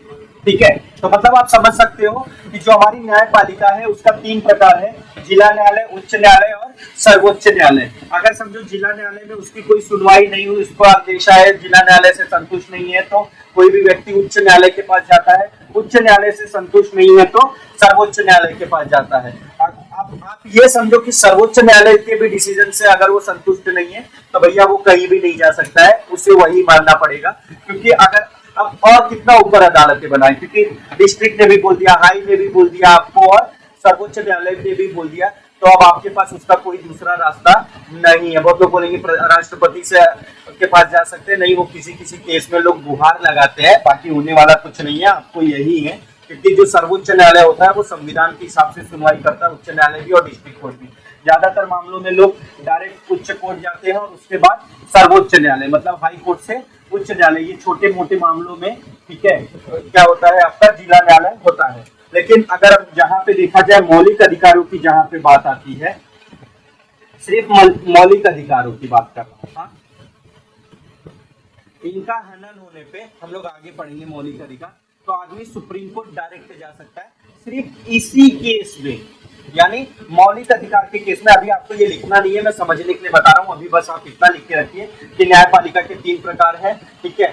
ठीक है, तो मतलब आप समझ सकते हो कि जो हमारी न्यायपालिका है उसका 3 प्रकार है, जिला न्यायालय, उच्च न्यायालय और सर्वोच्च न्यायालय। अगर समझो जिला न्यायालय में उसकी कोई सुनवाई नहीं हुई, उसको आदेश है, जिला न्यायालय से संतुष्ट नहीं है, तो कोई भी व्यक्ति उच्च न्यायालय के पास जाता है। उच्च न्यायालय से संतुष्ट नहीं है तो सर्वोच्च न्यायालय के पास जाता है। आप ये समझो कि सर्वोच्च न्यायालय के भी डिसीजन से अगर वो संतुष्ट नहीं है तो भैया वो कहीं भी नहीं जा सकता है, उसे वही मानना पड़ेगा। क्योंकि अगर अब और कितना ऊपर अदालतें बनाए, क्योंकि डिस्ट्रिक्ट ने भी बोल दिया, हाई ने भी बोल दिया आपको, और सर्वोच्च न्यायालय ने भी बोल दिया, तो अब आपके पास उसका कोई दूसरा रास्ता नहीं है। बहुत लोग बोलेंगे राष्ट्रपति से के पास जा सकते हैं, नहीं, वो किसी किसी केस में लोग गुहार लगाते हैं, बाकी होने वाला कुछ नहीं है। आपको यही है, क्योंकि जो सर्वोच्च न्यायालय होता है वो संविधान के हिसाब से सुनवाई करता है, उच्च न्यायालय भी और डिस्ट्रिक्ट कोर्ट भी। ज्यादातर मामलों में लोग डायरेक्ट उच्च कोर्ट जाते हैं और उसके बाद सर्वोच्च न्यायालय, मतलब हाई कोर्ट से उच्च न्यायालय। ये छोटे मोटे मामलों में, ठीक है, क्या होता है, आपका जिला न्यायालय होता है। लेकिन अगर अब जहां पे देखा जाए मौलिक अधिकारों की जहां पे बात आती है, सिर्फ मौलिक अधिकारों की बात कर रहा हूं, इनका हनन होने पे हम लोग आगे पढ़ेंगे मौलिक अधिकार, तो आदमी सुप्रीम कोर्ट डायरेक्ट जा सकता है सिर्फ इसी केस में, यानी मौलिक अधिकार के केस में। अभी आपको ये लिखना नहीं है, मैं समझने के लिए बता रहा हूँ, अभी बस आप इतना लिख के रखिए कि न्यायपालिका के 3 प्रकार है, ठीक है,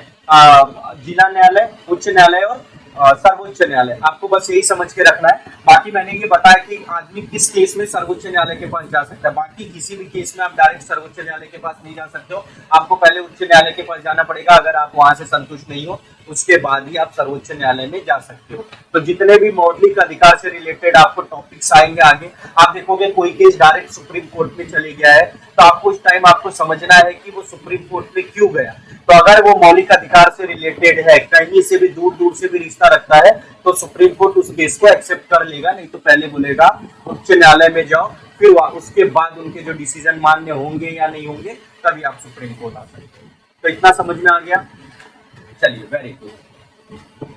जिला न्यायालय, उच्च न्यायालय और सर्वोच्च न्यायालय। आपको बस यही समझ के रखना है। बाकी मैंने ये बताया कि आदमी किस केस में सर्वोच्च न्यायालय के पास जा सकता है, बाकी किसी भी केस में आप डायरेक्ट सर्वोच्च न्यायालय के पास नहीं जा सकते हो, आपको पहले उच्च न्यायालय के पास जाना पड़ेगा। अगर आप वहां से संतुष्ट नहीं हो, उसके बाद ही आप सर्वोच्च न्यायालय में जा सकते हो। तो जितने भी मौलिक अधिकार से रिलेटेड आपको टॉपिक्स आएंगे आगे, आप देखोगे कोई केस डायरेक्ट सुप्रीम कोर्ट में चले गया है, तो आपको उस टाइम आपको समझना है कि वो सुप्रीम कोर्ट में क्यों गया। तो अगर वो मौलिक अधिकार से रिलेटेड है, कहीं से भी दूर दूर से भी रिश्ता रखता है, तो सुप्रीम कोर्ट उस केस को एक्सेप्ट कर लेगा, नहीं तो पहले बोलेगा उच्च न्यायालय में जाओ, फिर उसके बाद उनके जो डिसीजन मान्य होंगे या नहीं होंगे, तभी आप सुप्रीम कोर्ट आ सकते हो। तो इतना समझ में आ गया, चलिए, वेरी गुड।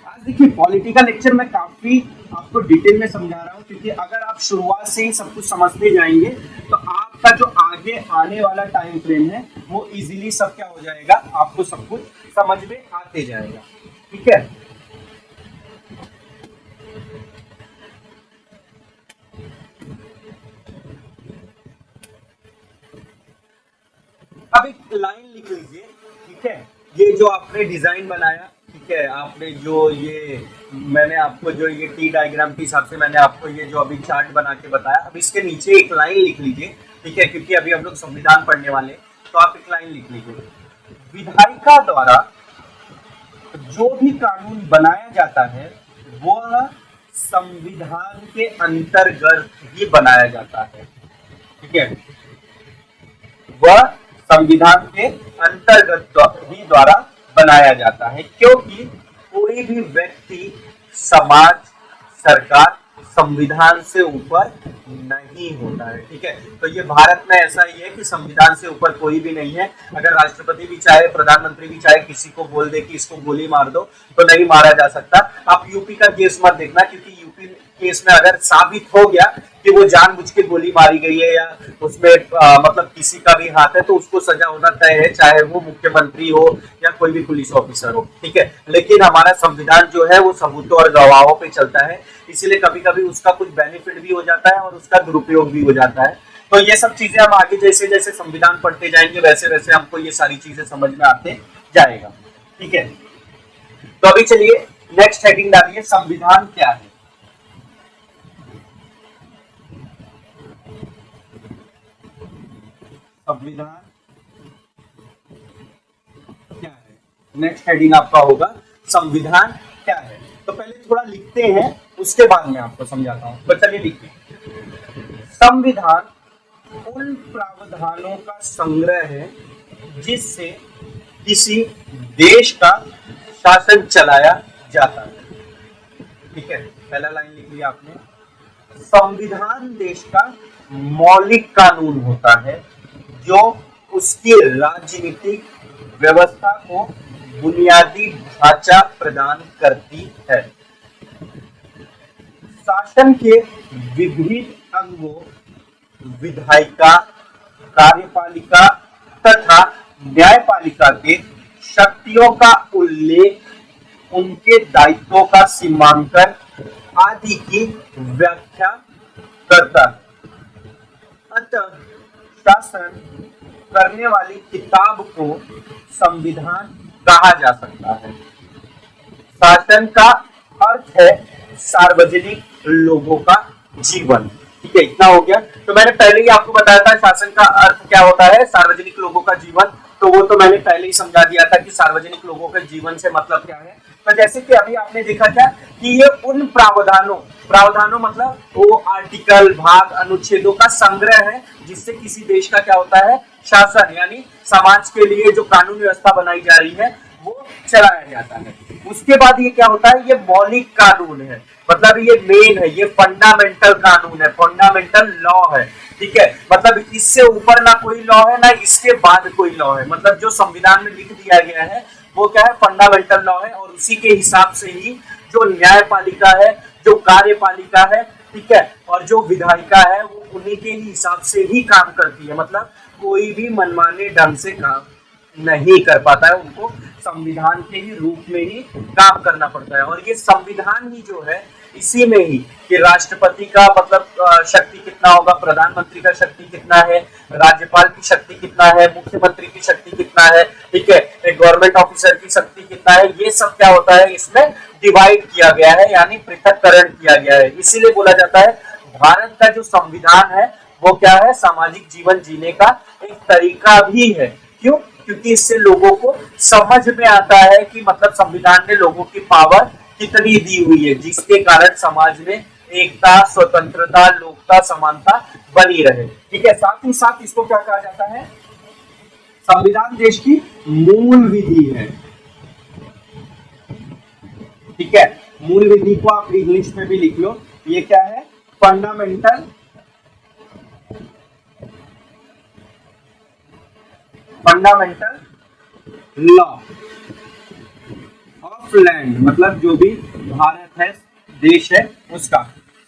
आज देखिए पॉलिटिकल लेक्चर में काफी आपको डिटेल में समझा रहा हूँ, क्योंकि अगर आप शुरुआत से ही सब कुछ समझते जाएंगे तो आपका जो आगे आने वाला टाइम फ्रेम है वो इजीली सब क्या हो जाएगा, आपको सब कुछ समझ में आते जाएगा, ठीक है। अब एक लाइन लिख लीजिए, ठीक है, ये जो आपने डिजाइन बनाया, ठीक है, आपने जो ये मैंने आपको जो ये टी डायग्राम के हिसाब से मैंने आपको ये जो अभी चार्ट बना के बताया, अब इसके नीचे एक लाइन लिख लीजिए, ठीक है, क्योंकि अभी हम लोग संविधान पढ़ने वाले, तो आप एक लाइन लिख लीजिए, विधायिका द्वारा जो भी कानून बनाया जाता है वह संविधान के अंतर्गत ही बनाया जाता है, ठीक है, वह संविधान के अंतर्गत ही द्वारा बनाया जाता है, क्योंकि कोई भी व्यक्ति, समाज, सरकार संविधान से ऊपर नहीं होता है, ठीक है। तो ये भारत में ऐसा ही है कि संविधान से ऊपर कोई भी नहीं है। अगर राष्ट्रपति भी चाहे, प्रधानमंत्री भी चाहे, किसी को बोल दे कि इसको गोली मार दो, तो नहीं मारा जा सकता। आप यूपी का केस मत देखना, क्योंकि यूपी केस में अगर साबित हो गया कि वो जानबूझ के गोली मारी गई है या उसमें मतलब किसी का भी हाथ है, तो उसको सजा होना तय है, चाहे वो मुख्यमंत्री हो या कोई भी पुलिस ऑफिसर हो, ठीक है। लेकिन हमारा संविधान जो है वो सबूतों और गवाहों पे चलता है, इसीलिए कभी कभी उसका कुछ बेनिफिट भी हो जाता है और उसका दुरुपयोग भी हो जाता है। तो ये सब चीजें हम आगे जैसे जैसे संविधान पढ़ते जाएंगे वैसे वैसे हमको ये सारी चीजें समझ में आते जाएगा, ठीक है। तो अभी चलिए नेक्स्ट हेडिंग डालिए, संविधान क्या है। संविधान क्या है, नेक्स्ट हेडिंग आपका होगा संविधान क्या है। तो पहले थोड़ा लिखते हैं, उसके बाद मैं आपको समझाता हूं। तो चलिए लिखते हैं, संविधान उन प्रावधानों का संग्रह है जिससे किसी देश का शासन चलाया जाता है, ठीक है। पहला लाइन लिख लिया आपने, संविधान देश का मौलिक कानून होता है जो उसकी राजनीतिक व्यवस्था को बुनियादी ढांचा प्रदान करती है। शासन के विभिन्न अंगों, विधायिका, कार्यपालिका तथा न्यायपालिका के शक्तियों का उल्लेख, उनके दायित्वों का सीमांकन आदि की व्याख्या करता है। अतः शासन करने वाली किताब को संविधान कहा जा सकता है। शासन का अर्थ है सार्वजनिक लोगों का जीवन, ठीक है, इतना हो गया। तो मैंने पहले ही आपको बताया था शासन का अर्थ क्या होता है, सार्वजनिक लोगों का जीवन, तो वो तो मैंने पहले ही समझा दिया था कि सार्वजनिक लोगों के जीवन से मतलब क्या है। तो जैसे कि अभी आपने देखा क्या कि ये उन प्रावधानों प्रावधानों मतलब वो आर्टिकल, भाग, अनुच्छेदों का संग्रह है जिससे किसी देश का क्या होता है, शासन यानी समाज के लिए जो कानून व्यवस्था बनाई जा रही है वो चलाया जाता है। उसके बाद ये क्या होता है, ये मौलिक कानून है, मतलब ये मेन है, ये फंडामेंटल कानून है, फंडामेंटल लॉ है। ठीक है, मतलब इससे ऊपर ना कोई लॉ है ना इसके बाद कोई लॉ है, मतलब जो संविधान में लिख दिया गया है वो क्या है, फंडामेंटल लॉ है। और उसी के हिसाब से ही जो न्यायपालिका है, जो कार्यपालिका है, ठीक है, और जो विधायिका है वो उन्हीं के ही हिसाब से ही काम करती है। मतलब कोई भी मनमाने ढंग से काम नहीं कर पाता है, उनको संविधान के ही रूप में ही काम करना पड़ता है। और ये संविधान ही जो है इसी में ही कि राष्ट्रपति का मतलब शक्ति कितना होगा, प्रधानमंत्री का शक्ति कितना है, राज्यपाल की शक्ति कितना है, मुख्यमंत्री की शक्ति कितना है, ठीक है, एक गवर्नमेंट ऑफिसर की शक्ति कितना है, ये सब क्या होता है इसमें डिवाइड किया गया है, यानी पृथककरण किया गया है। इसीलिए बोला जाता है भारत का जो संविधान है वो क्या है, सामाजिक जीवन जीने का एक तरीका भी है। क्यों? क्योंकि इससे लोगों को समझ में आता है कि मतलब संविधान ने लोगों की पावर कितनी दी हुई है, जिसके कारण समाज में एकता, स्वतंत्रता, लोकता, समानता बनी रहे। ठीक है, साथ ही साथ इसको क्या कहा जाता है, संविधान देश की मूल विधि है। ठीक है, मूल विधि को आप इंग्लिश में भी लिख लो, ये क्या है, फंडामेंटल लॉ ऑफ लैंड, मतलब जो भी भारत है, देश है, उसका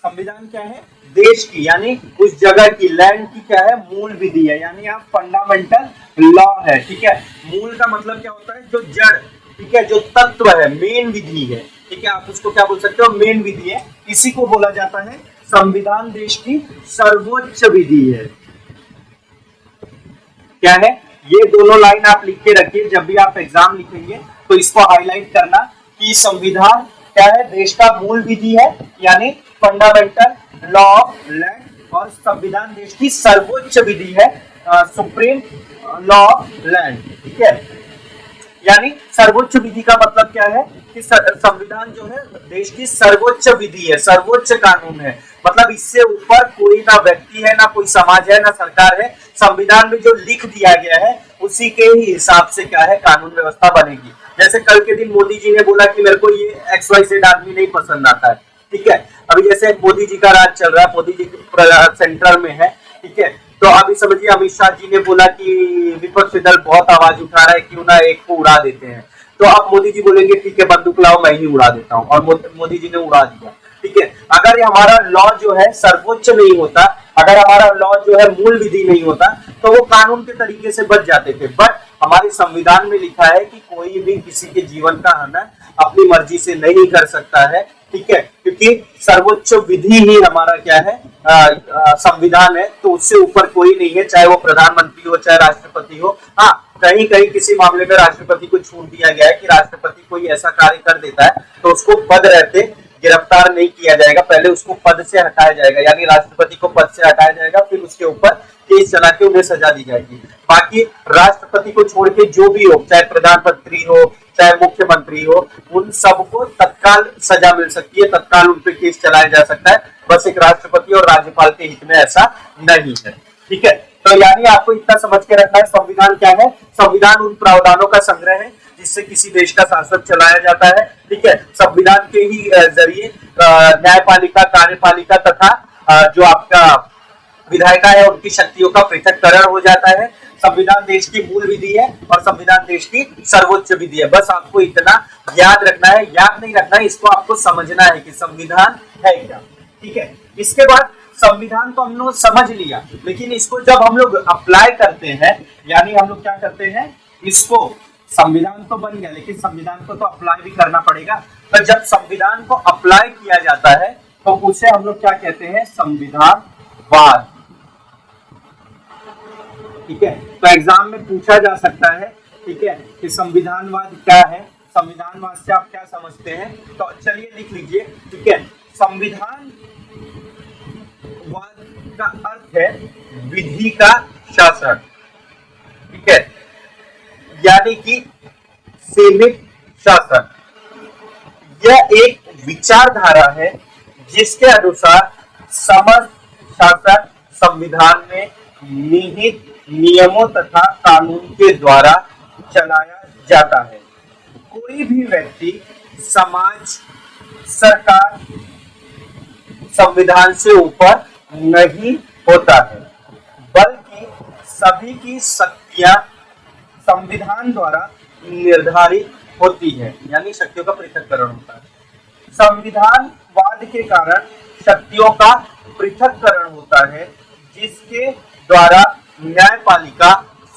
संविधान क्या है, देश की यानी उस जगह की, लैंड की क्या है, मूल विधि है, यानी आप फंडामेंटल लॉ है। ठीक है, मूल का मतलब क्या होता है, जो जड़, ठीक है, जो तत्व है, मेन विधि है। ठीक है, आप उसको क्या बोल सकते हो, मेन विधि है। इसी को बोला जाता है संविधान देश की सर्वोच्च विधि है। क्या है, ये दोनों लाइन आप लिख के रखिए, जब भी आप एग्जाम लिखेंगे तो इसको हाईलाइट करना कि संविधान क्या है, देश का मूल विधि है, यानी फंडामेंटल लॉ ऑफ लैंड, और संविधान देश की सर्वोच्च विधि है, सुप्रीम लॉ ऑफ लैंड। ठीक है, यानी सर्वोच्च विधि का मतलब क्या है कि संविधान जो है देश की सर्वोच्च विधि है, सर्वोच्च कानून है, मतलब इससे ऊपर कोई ना व्यक्ति है, ना कोई समाज है, ना सरकार है। संविधान में जो लिख दिया गया है उसी के ही हिसाब से क्या है, कानून व्यवस्था बनेगी। जैसे कल के दिन मोदी जी ने बोला कि मेरे को ये XYZ आदमी नहीं पसंद आता है। ठीक है, अभी जैसे मोदी जी का राज चल रहा है, मोदी जी सेंट्रल में है। ठीक है, तो अभी समझिए अमित शाह जी ने बोला कि विपक्षी दल बहुत आवाज उठा रहा है, क्यों ना एक को उड़ा देते हैं। तो अब मोदी जी बोलेंगे ठीक है बंदूक लाओ, मैं ही उड़ा देता हूँ, और मोदी जी ने उड़ा दिया। ठीक है, अगर हमारा लॉ जो है सर्वोच्च नहीं होता, अगर हमारा लॉ जो है मूल विधि नहीं होता, तो वो कानून के तरीके से बच जाते थे। बट हमारे संविधान में लिखा है कि कोई भी किसी के जीवन का हनन अपनी मर्जी से नहीं कर सकता है। ठीक है, क्योंकि सर्वोच्च विधि ही हमारा क्या है, संविधान है, तो उससे ऊपर कोई नहीं है, चाहे वो प्रधानमंत्री हो, चाहे राष्ट्रपति हो। हाँ, कहीं कहीं किसी मामले में राष्ट्रपति को छूट दिया गया है कि राष्ट्रपति कोई ऐसा कार्य कर देता है तो उसको पद रहते गिरफ्तार नहीं किया जाएगा, पहले उसको पद से हटाया जाएगा, यानी राष्ट्रपति को पद से हटाया जाएगा, फिर उसके ऊपर केस चला के उन्हें सजा दी जाएगी। बाकी राष्ट्रपति को छोड़ के जो भी हो, चाहे प्रधानमंत्री हो, चाहे मुख्यमंत्री हो, उन सबको तत्काल सजा मिल सकती है, तत्काल उन पर केस चलाया जा सकता है। बस एक राष्ट्रपति और राज्यपाल के हित में ऐसा नहीं है। ठीक है, तो यानी आपको इतना समझ के रखना है, संविधान क्या है, संविधान उन प्रावधानों का संग्रह है जिससे किसी देश का शासन चलाया जाता है। ठीक है, संविधान के ही जरिए न्यायपालिका, कार्यपालिका तथा जो आपका विधायिका है उनकी शक्तियों का पृथक्करण हो जाता है। संविधान देश की मूल विधि है और संविधान देश की सर्वोच्च विधि है। बस आपको इतना याद रखना है, याद नहीं रखना है, इसको आपको समझना है कि संविधान है क्या। ठीक है, इसके बाद संविधान तो हम लोग समझ लिया, लेकिन इसको जब हम लोग अप्लाई करते हैं, यानी हम लोग क्या करते हैं, इसको संविधान तो बन गया लेकिन संविधान को तो अप्लाई भी करना पड़ेगा। तो जब संविधान को अप्लाई किया जाता है तो उसे हम लोग क्या कहते हैं, संविधानवाद। ठीक है, तो एग्जाम में पूछा जा सकता है, ठीक है, कि संविधानवाद क्या है, संविधानवाद से आप क्या समझते हैं, तो चलिए लिख लीजिए। ठीक है, संविधानवाद का अर्थ है विधि का शासन। ठीक है, यानी कि सीमित शासन। यह एक विचारधारा है जिसके अनुसार समस्त शासन संविधान में निहित नियमों तथा कानून के द्वारा चलाया जाता है। कोई भी व्यक्ति, समाज, सरकार संविधान से ऊपर नहीं होता है, बल्कि सभी की शक्तियां संविधान द्वारा निर्धारित होती है, यानी शक्तियों का पृथक्करण होता है। संविधानवाद के कारण शक्तियों का पृथक्करण होता है, जिसके द्वारा न्यायपालिका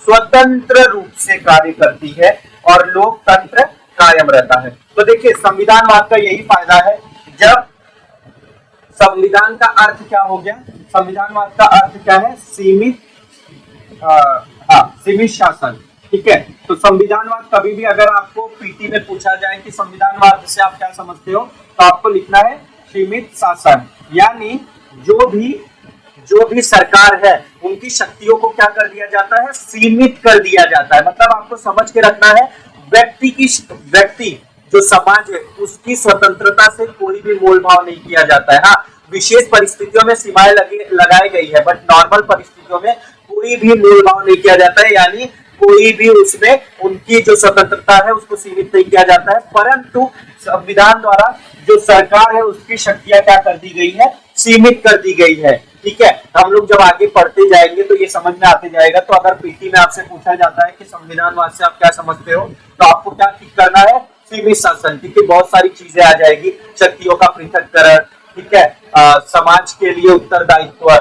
स्वतंत्र रूप से कार्य करती है और लोकतंत्र कायम रहता है। तो देखिए, संविधानवाद का यही फायदा है। जब संविधान का अर्थ क्या हो गया? संविधानवाद का अर्थ क्या है? सीमित शासन। ठीक है, तो संविधानवाद कभी भी अगर आपको पीटी में पूछा जाए कि संविधानवाद से आप क्या समझते हो, तो आपको लिखना है सीमित शासन, यानी जो भी सरकार है उनकी शक्तियों को क्या कर दिया जाता है? सीमित कर दिया जाता है। मतलब आपको समझ के रखना है, व्यक्ति जो समाज है उसकी स्वतंत्रता से कोई भी मोल भाव नहीं किया जाता है। हाँ, विशेष परिस्थितियों में सीमाएं लगाई गई है, बट नॉर्मल परिस्थितियों में कोई भी मोल भाव नहीं किया जाता है, यानी कोई भी उसमें उनकी जो स्वतंत्रता है उसको सीमित नहीं किया जाता है। परंतु संविधान द्वारा जो सरकार है उसकी शक्तियां क्या कर दी गई है? सीमित कर दी गई है। ठीक है, हम लोग जब आगे पढ़ते जाएंगे तो ये समझ में आते जाएगा। तो अगर पीटी में आपसे पूछा जाता है कि संविधानवाद से आप क्या समझते हो, तो आपको क्या ठीक करना है? सीमित शासन। ठीक है, बहुत सारी चीजें आ जाएगी, शक्तियों का पृथक्करण, ठीक है, समाज के लिए उत्तरदायित्व,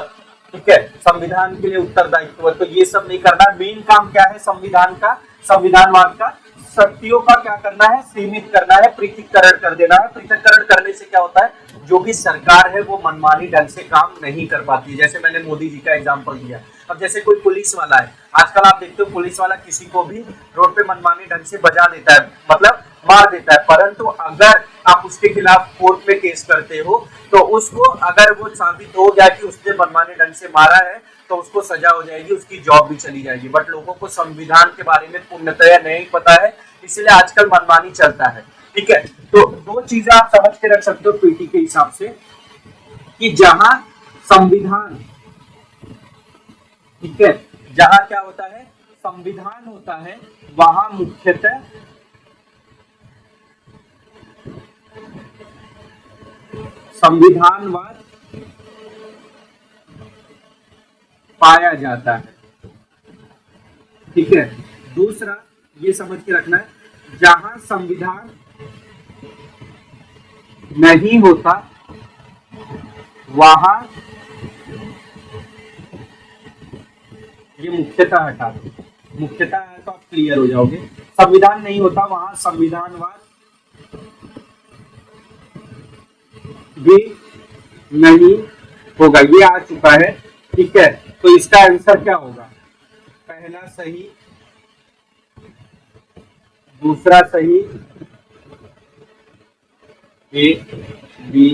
ठीक है, संविधान के लिए उत्तरदायित्व। तो ये सब नहीं करना। मेन काम क्या है संविधान का, संविधानवाद का? शक्तियों का क्या करना है? सीमित करना है, पृथक्करण कर देना है। पृथक्करण करने से क्या होता है? जो भी सरकार है वो मनमानी ढंग से काम नहीं कर पाती। जैसे मैंने मोदी जी का एग्जांपल दिया। अब जैसे कोई पुलिस वाला है, आजकल आप देखते हो पुलिस वाला किसी को भी रोड पे मनमानी ढंग से बजा देता है, मतलब मार देता है। परंतु अगर आप उसके खिलाफ कोर्ट में केस करते हो तो उसको अगर वो साबित हो गया कि उसने मनमानी ढंग से मारा है तो उसको सजा हो जाएगी, उसकी जॉब भी चली जाएगी। बट लोगों को संविधान के बारे में पूर्णतया नहीं पता है, इसलिए आजकल मनमानी चलता है। ठीक है, तो दो चीजें आप समझ के रख सकते हो पीटी के हिसाब से, कि जहां संविधान, ठीक है, जहां क्या होता है? संविधान होता है, वहां मुख्यतः संविधानवाद पाया जाता है। ठीक है, दूसरा ये समझ के रखना है, जहां संविधान नहीं होता वहां, ये मुख्यतः हटा दो, मुख्यतः है तो आप क्लियर हो जाओगे। संविधान नहीं होता वहां संविधानवाद भी नहीं होगा। ये आ चुका है। ठीक है, तो इसका आंसर क्या होगा? पहला सही, दूसरा सही, ए बी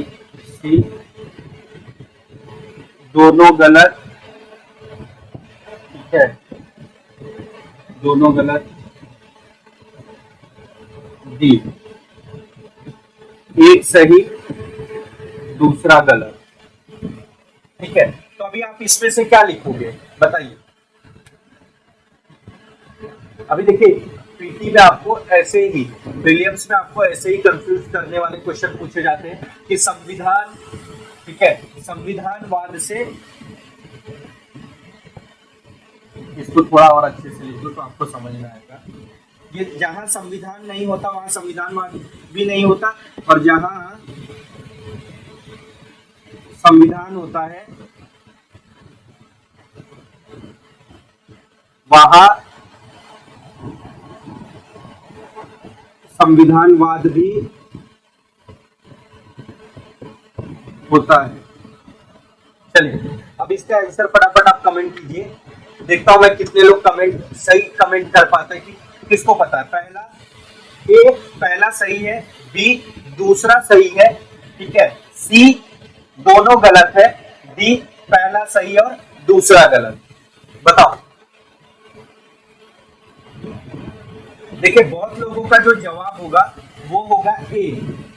सी दोनों गलत। ठीक है, दोनों गलत। डी एक सही, दूसरा गलत। ठीक है, तो अभी आप इसमें से क्या लिखोगे बताइए? अभी देखिए, पीटी में आपको ऐसे ही, विलियम्स में आपको ऐसे ही कंफ्यूज करने वाले क्वेश्चन पूछे जाते हैं कि संविधान, ठीक है, संविधानवाद से, इसको थोड़ा और अच्छे से लिखो तो आपको समझ में आएगा। ये जहां संविधान नहीं होता वहां संविधानवाद भी नहीं होता, और जहां संविधान होता है वहां संविधानवाद भी होता है। चलिए, अब इसका आंसर फटाफट आप कमेंट कीजिए, देखता हूं मैं कितने लोग कमेंट सही कमेंट कर पाते हैं। कि किसको पता है? पहला ए पहला सही है, बी दूसरा सही है, ठीक है, सी दोनों गलत है, डी पहला सही और दूसरा गलत। बताओ। देखिए, बहुत लोगों का जो जवाब होगा वो होगा ए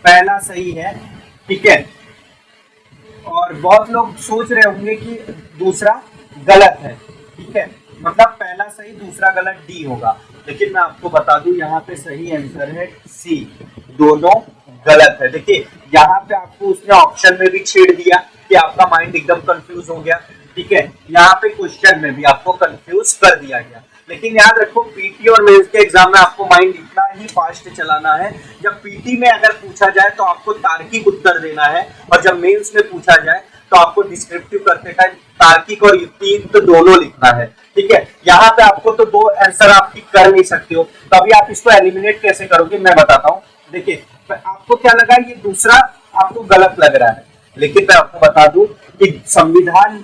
पहला सही है। ठीक है, और बहुत लोग सोच रहे होंगे कि दूसरा गलत है, ठीक है, मतलब पहला सही दूसरा गलत डी होगा, लेकिन मैं आपको बता दूं यहाँ पे सही आंसर है सी, दोनों गलत है। देखिए यहाँ पे आपको उसने ऑप्शन में भी छेड़ दिया कि आपका माइंड एकदम कंफ्यूज हो गया, ठीक है, यहाँ पे क्वेश्चन में भी आपको कंफ्यूज कर दिया गया। लेकिन याद रखो पीटी और मेंस के एग्जाम में आपको माइंड इतना ही फास्ट चलाना है, जब पीटी में अगर पूछा जाए तो आपको तार्किक उत्तर देना है, और जब मेंस में पूछा जाए तो आपको डिस्क्रिप्टिव करते टाइम तार्किक और युक्तियुक्त तो दोनों लिखना है, ठीक है। यहाँ पे आपको तो दो आंसर आप टिक कर नहीं सकते हो, तो अभी आप इसको एलिमिनेट कैसे करोगे मैं बताता हूँ। देखिए आपको क्या लगा, ये दूसरा आपको गलत लग रहा है, लेकिन मैं आपको बता दूं कि संविधान,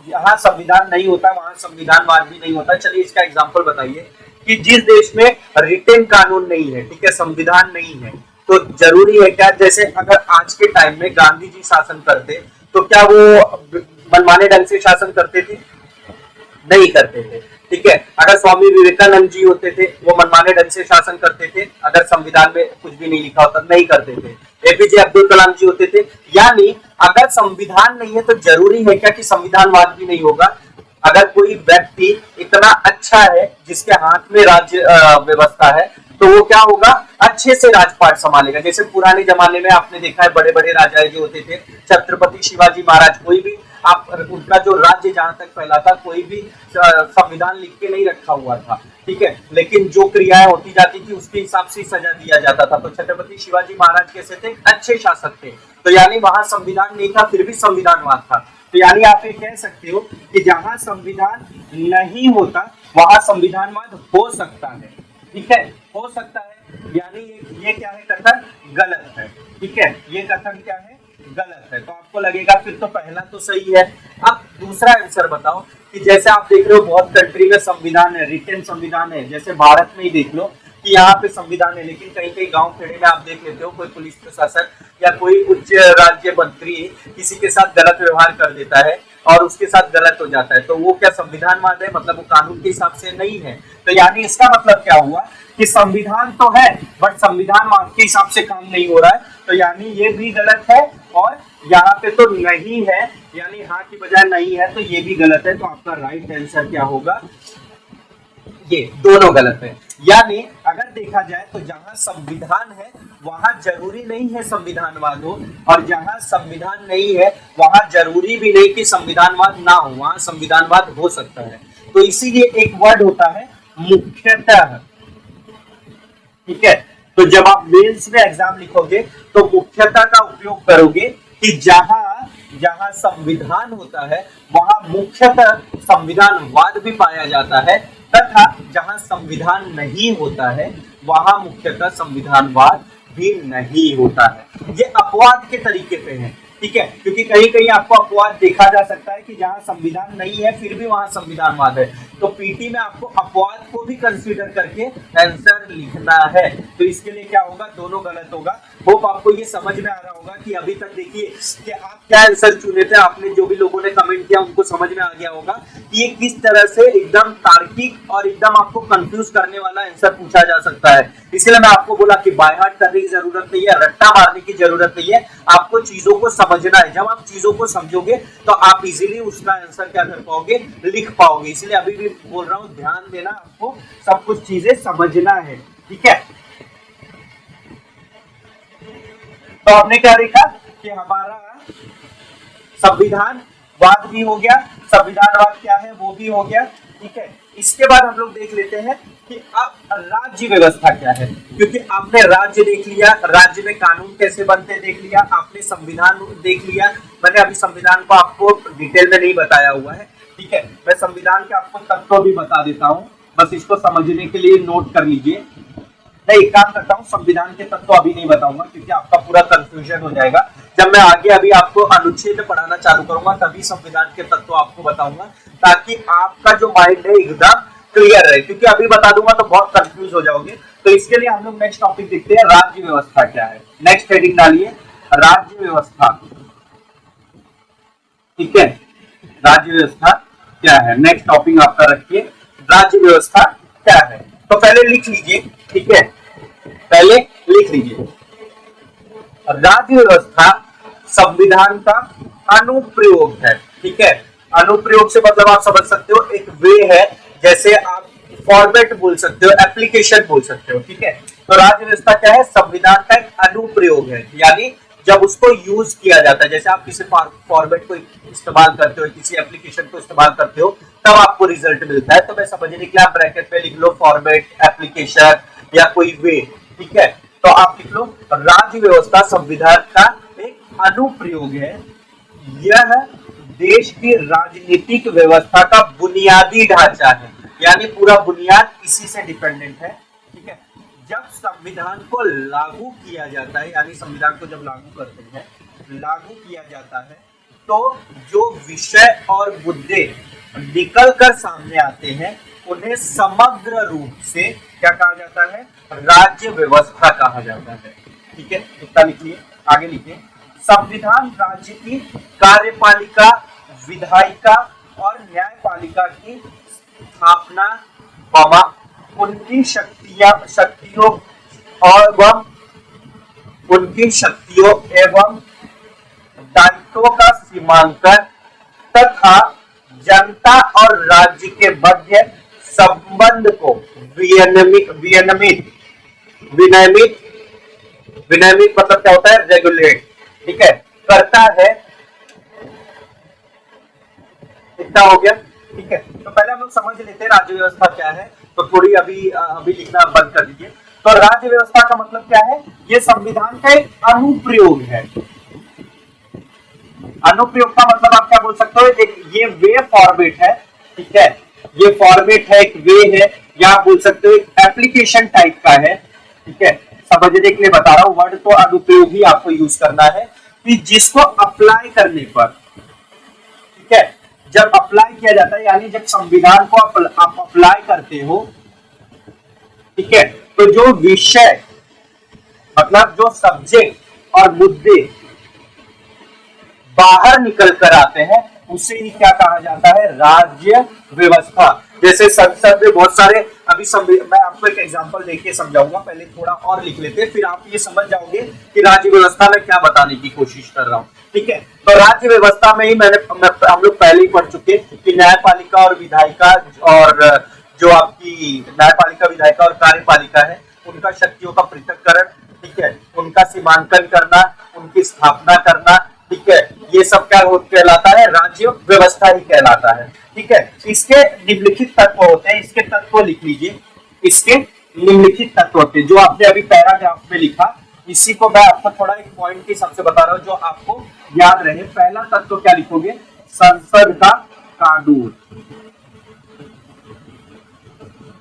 यहाँ संविधान नहीं होता वहां संविधानवाद भी नहीं होता। चलिए इसका एग्जांपल बताइए कि जिस देश में रिटेन कानून नहीं है, ठीक है, संविधान नहीं है, तो जरूरी है क्या, जैसे अगर आज के टाइम में गांधी जी शासन करते तो क्या वो मनमाने ढंग से शासन करते थे? नहीं करते थे, ठीक है। अगर स्वामी विवेकानंद जी होते थे वो मनमाने ढंग से शासन करते थे, अगर संविधान में कुछ भी नहीं लिखा होता नहीं करते थे। एपीजे अब्दुल कलाम जी होते थे। यानी अगर संविधान नहीं है तो जरूरी है क्या कि संविधानवाद भी नहीं होगा। अगर कोई व्यक्ति इतना अच्छा है जिसके हाथ में राज्य व्यवस्था है तो वो क्या होगा, अच्छे से राजपाट संभालेगा। जैसे पुराने जमाने में आपने देखा है बड़े बड़े राजा जो होते थे, छत्रपति शिवाजी महाराज, कोई भी आप उनका जो राज्य जहां तक फैला था कोई भी संविधान लिख के नहीं रखा हुआ था, ठीक है, लेकिन जो क्रियाएं होती जाती थी उसके हिसाब से सजा दिया जाता था। तो छत्रपति शिवाजी महाराज कैसे थे, अच्छे शासक थे, तो यानी वहां संविधान नहीं था फिर भी संविधानवाद था। तो यानी आप ये कह सकते हो कि जहां संविधान नहीं होता वहां संविधानवाद हो सकता है, ठीक है, हो सकता है। यानी ये क्या है, कथन गलत है, ठीक है, ये कथन क्या है, गलत है। तो आपको लगेगा फिर तो पहला तो सही है। अब दूसरा आंसर बताओ कि जैसे आप देख रहे हो बहुत कंट्री में संविधान है, रिटेन संविधान है, जैसे भारत में ही देख लो कि यहाँ पे संविधान है, लेकिन कहीं कहीं गांव खेड़े में आप देख लेते हो कोई पुलिस प्रशासन या कोई उच्च राज्य मंत्री किसी के साथ गलत व्यवहार कर देता है और उसके साथ गलत हो जाता है, तो वो क्या संविधानवाद है, मतलब वो कानून के हिसाब से नहीं है। तो यानी इसका मतलब क्या हुआ कि संविधान तो है बट संविधानवाद के हिसाब से काम नहीं हो रहा है, तो यानी ये भी गलत है। और यहाँ पे तो नहीं है, यानी हाँ की बजाय नहीं है, तो ये भी गलत है। तो आपका राइट आंसर क्या होगा, ये दोनों गलत है। यानी अगर देखा जाए तो जहां संविधान है वहां जरूरी नहीं है संविधानवाद हो, और जहां संविधान नहीं है वहां जरूरी भी नहीं कि संविधानवाद ना हो, वहां संविधानवाद हो सकता है। तो इसीलिए एक वर्ड होता है मुख्यतः, ठीक है। तो जब आप मेंस में एग्जाम लिखोगे तो मुख्यतः का उपयोग करोगे कि जहां संविधान होता है वहां मुख्यतः संविधानवाद भी पाया जाता है, तथा जहां संविधान नहीं होता है वहां मुख्यतः संविधानवाद भी नहीं होता है। ये अपवाद के तरीके पे है, ठीक है, क्योंकि कहीं कहीं आपको अपवाद देखा जा सकता है कि जहां संविधान नहीं है फिर भी वहां संविधानवाद है। तो पीटी में आपको अपवाद को भी कंसीडर करके आंसर लिखना है। तो इसके लिए क्या होगा, दोनों गलत होगा। होप आपको ये समझ में आ रहा होगा कि अभी तक देखिए कि आप क्या आंसर चुने थे, आपने जो भी लोगों ने कमेंट किया उनको समझ में आ गया होगा कि ये किस तरह से एकदम तार्किक और एकदम आपको कंफ्यूज करने वाला आंसर पूछा जा सकता है। इसलिए मैं आपको बोला कि बाय हार्ट करने की जरूरत नहीं है, रट्टा मारने की जरूरत नहीं है, आपको चीजों को समझना है। जब आप चीजों को समझोगे तो आप इजीली उसका आंसर क्या कर पाओगे, लिख पाओगे। इसलिए अभी भी बोल रहा हूँ ध्यान देना, आपको सब कुछ चीजें समझना है, ठीक है। तो आपने क्या देखा कि हमारा संविधानवाद भी हो गया, संविधानवाद क्या है वो भी हो गया, ठीक है। इसके बाद हम लोग देख लेते हैं कि अब राज्य व्यवस्था क्या है, क्योंकि आपने राज्य देख लिया, राज्य में कानून कैसे बनते देख लिया, आपने संविधान देख लिया। मैंने अभी संविधान को आपको डिटेल में नहीं बताया हुआ है, ठीक है। मैं संविधान के आपको तत्व भी बता देता हूँ, बस इसको समझने के लिए नोट कर लीजिए। मैं एक काम करता हूँ, संविधान के तत्व अभी नहीं बताऊंगा क्योंकि आपका पूरा कंफ्यूजन हो जाएगा। जब मैं आगे अभी आपको अनुच्छेद पढ़ाना चालू करूंगा तभी संविधान के तत्व आपको बताऊंगा, ताकि आपका जो माइंड है एकदम क्लियर रहे, क्योंकि अभी बता दूंगा तो बहुत कंफ्यूज हो जाओगे। तो इसके लिए हम लोग नेक्स्ट टॉपिक देखते हैं, राज्य व्यवस्था क्या है। नेक्स्ट हेडिंग डालिए, राज्य व्यवस्था, ठीक है, राज्य व्यवस्था क्या है। नेक्स्ट टॉपिक आपका रखिए, राज्य व्यवस्था क्या है। तो पहले लिख लीजिए, ठीक है, पहले लिख लीजिए, राज्य व्यवस्था संविधान का अनुप्रयोग है। ठीक है, अनुप्रयोग से मतलब आप समझ सकते हो एक वे है, जैसे आप फॉर्मेट बोल सकते हो, एप्लीकेशन बोल सकते हो। ठीक है, तो राज्य व्यवस्था क्या है, संविधान का एक अनुप्रयोग है, यानी जब उसको यूज किया जाता है, जैसे आप किसी फॉर्मेट को इस्तेमाल करते हो, किसी एप्लीकेशन को इस्तेमाल करते हो, तब आपको रिजल्ट मिलता है। तो मैं समझने के लिए आप ब्रैकेट में लिख लो फॉर्मेट, एप्लीकेशन या कोई वे। ठीक है, तो आप लिख लो राज्य व्यवस्था संविधान का एक अनुप्रयोग है। यह देश की राजनीतिक व्यवस्था का बुनियादी ढांचा है, यानी पूरा बुनियाद इसी से डिपेंडेंट है। ठीक है, जब संविधान को लागू किया जाता है, यानी संविधान को जब लागू करते हैं, लागू किया जाता है, तो जो विषय और मुद्दे निकल कर सामने आते हैं उन्हें समग्र रूप से क्या कहा जाता है, राज्य व्यवस्था कहा जाता है। ठीक है, इतना लिखिए, आगे लिखिए। संविधान राज्य की कार्यपालिका, विधायिका और न्यायपालिका की स्थापना, उनकी शक्तियों एवं दायित्वों का सीमांकन तथा जनता और राज्य के मध्य संबंध को विनियमित मतलब क्या होता है, रेगुलेट। ठीक है, करता है। इतना हो गया। ठीक है, तो पहले हम लोग समझ लेते हैं राज्य व्यवस्था क्या है। तो थोड़ी अभी लिखना बंद कर दीजिए। तो राज्य व्यवस्था का मतलब क्या है, ये संविधान का एक अनुप्रयोग है। अनुप्रयोग का मतलब आप क्या बोल सकते हो, ये वे फॉर्मेट है। ठीक है, ये फॉर्मेट है, एक वे है, या आप बोल सकते हो एक एप्लीकेशन टाइप का है। ठीक है, समझने के लिए बता रहा हूं, वर्ड तो अनुप्रयोग ही आपको यूज करना है कि जिसको अप्लाई करने पर, ठीक है, जब अप्लाई किया जाता है, यानी जब संविधान को आप अप्लाई करते हो, ठीक है, तो जो विषय मतलब जो सब्जेक्ट और मुद्दे बाहर निकल कर आते हैं उसे ही क्या कहा जाता है, राज्य व्यवस्था। जैसे संसद में बहुत सारे, अभी मैं आपको एक एग्जांपल देके समझाऊंगा, पहले थोड़ा और लिख लेते हैं, फिर आप ये समझ जाओगे कि राज्य व्यवस्था में क्या बताने की कोशिश कर रहा हूं। ठीक है, तो राज्य व्यवस्था में ही हम लोग पहले ही पढ़ चुके कि न्यायपालिका और विधायिका, और जो आपकी न्यायपालिका, विधायिका और कार्यपालिका है, उनका शक्तियों का पृथक्करण, ठीक है, उनका सीमांकन करना, उनकी स्थापना करना, ठीक है, ये सब क्या कहलाता है, राज्य व्यवस्था ही कहलाता है। ठीक है, इसके निम्नलिखित तत्व होते हैं, इसके तत्व लिख लीजिए। इसके निम्नलिखित तत्व होते हैं, जो आपने अभी पैराग्राफ में लिखा, इसी को मैं आपको थोड़ा एक पॉइंट के हिसाब से बता रहा हूं जो आपको याद रहे। पहला तत्व क्या लिखोगे, संसद का कानून।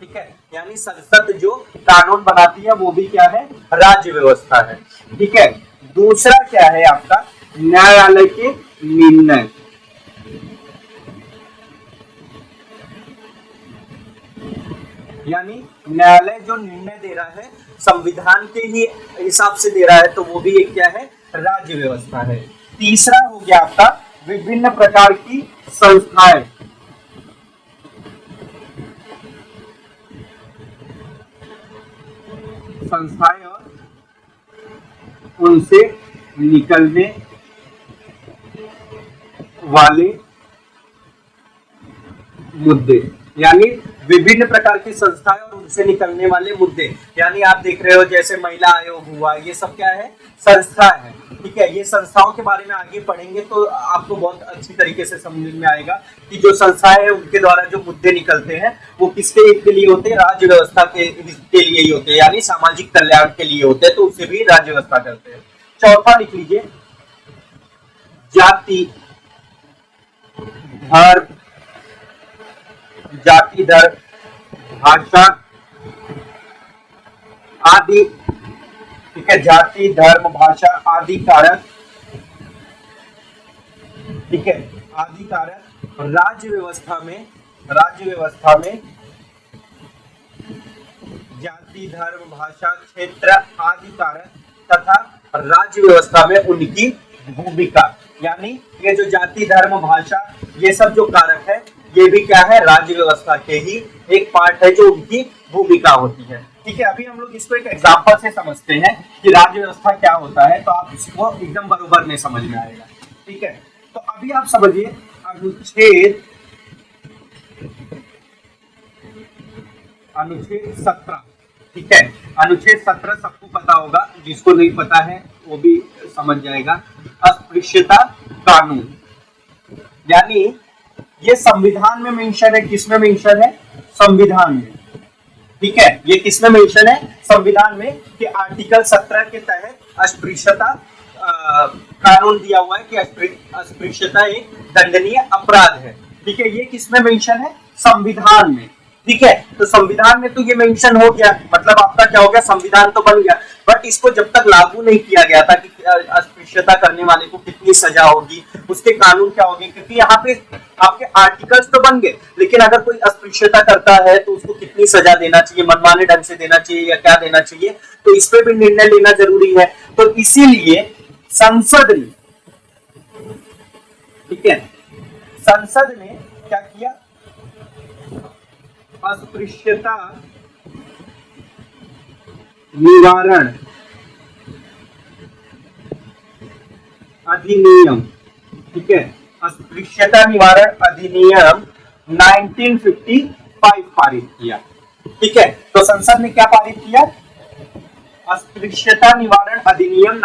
ठीक है, यानी संसद जो कानून बनाती है वो भी क्या है, राज्य व्यवस्था है। ठीक है, दूसरा क्या है आपका, न्यायालय के निर्णय। यानी न्यायालय जो निर्णय दे रहा है संविधान के ही हिसाब से दे रहा है, तो वो भी एक क्या है, राज्य व्यवस्था है। तीसरा हो गया आपका विभिन्न प्रकार की संस्थाएं। संस्थाएं और उनसे निकलने वाले मुद्दे, यानी विभिन्न प्रकार की संस्थाएं और उनसे निकलने वाले मुद्दे। यानी आप देख रहे हो जैसे महिला आयोग हुआ, ये सब क्या है, संस्था है। ठीक है, ये संस्थाओं के बारे में आगे पढ़ेंगे तो आपको बहुत अच्छी तरीके से समझ में आएगा कि जो संस्थाएं हैं उनके द्वारा जो मुद्दे निकलते हैं वो किसके हित के लिए होते हैं, राज्य व्यवस्था के लिए ही होते हैं, यानी सामाजिक कल्याण के लिए होते हैं, तो उसे भी राज्य व्यवस्था करते हैं। चौथा लिख लीजिए, जाति धर्म भाषा आदि। ठीक है, जाति धर्म भाषा आदि कारक, ठीक है, आदि कारक राज्य व्यवस्था में जाति धर्म भाषा क्षेत्र आदि कारक तथा राज्य व्यवस्था में उनकी भूमिका। यानी ये जो जाति धर्म भाषा ये सब जो कारक है, ये भी क्या है, राज्य व्यवस्था के ही एक पार्ट है, जो उनकी भूमिका होती है। ठीक है, अभी हम लोग इसको एक एग्जांपल से समझते हैं कि राज्य व्यवस्था क्या होता है, तो आप इसको एकदम बरोबर में समझ में आएगा। ठीक है, तो अभी आप समझिए अनुच्छेद अनुच्छेद 17, ठीक है। अनुच्छेद 17 सबको पता होगा, जिसको नहीं पता है वो भी समझ जाएगा। अस्पृश्यता कानून, यानी ये संविधान में मेंशन है। किसमें मेंशन है? संविधान में, ठीक है। ये किसमें मेंशन है? संविधान में, कि आर्टिकल 17 के तहत अस्पृश्यता कानून दिया हुआ है कि अस्पृश्यता एक दंडनीय अपराध है, ठीक है। ये किसमें मेंशन है? संविधान में, ठीक है। तो संविधान में तो ये मेंशन हो गया, मतलब आपका क्या हो गया, संविधान तो बन गया। बट इसको जब तक लागू नहीं किया गया था कि अस्पृश्यता करने वाले को कितनी सजा होगी, उसके कानून क्या होंगे, क्योंकि यहाँ पे आपके आर्टिकल्स तो बन गए, लेकिन अगर कोई अस्पृश्यता करता है तो उसको कितनी सजा देना चाहिए, मनमाने ढंग से देना चाहिए या क्या देना चाहिए, तो इस पे भी निर्णय लेना जरूरी है। तो इसीलिए संसद ने, ठीक है, संसद ने क्या किया, अस्पृश्यता निवारण अधिनियम, ठीक है, अस्पृश्यता निवारण अधिनियम 1955 पारित किया, ठीक है। तो संसद ने क्या पारित किया? अस्पृश्यता निवारण अधिनियम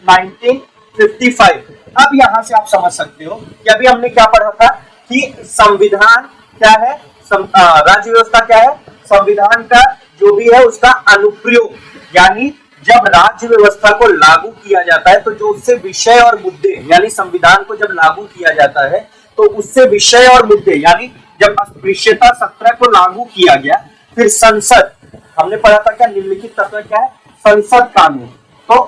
1955। अब यहां से आप समझ सकते हो कि अभी हमने क्या पढ़ा था कि संविधान क्या है, राज्य व्यवस्था क्या है, संविधान का जो भी है उसका अनुप्रयोग, यानी जब राज्य व्यवस्था को लागू किया जाता है तो जो उससे विषय और मुद्दे, यानी संविधान को जब लागू किया जाता है तो उससे विषय और मुद्दे, यानी जब अस्पृश्यता 17 को लागू किया गया, फिर संसद, हमने पढ़ा था क्या निम्नलिखित तत्व क्या है, संसद कानून। तो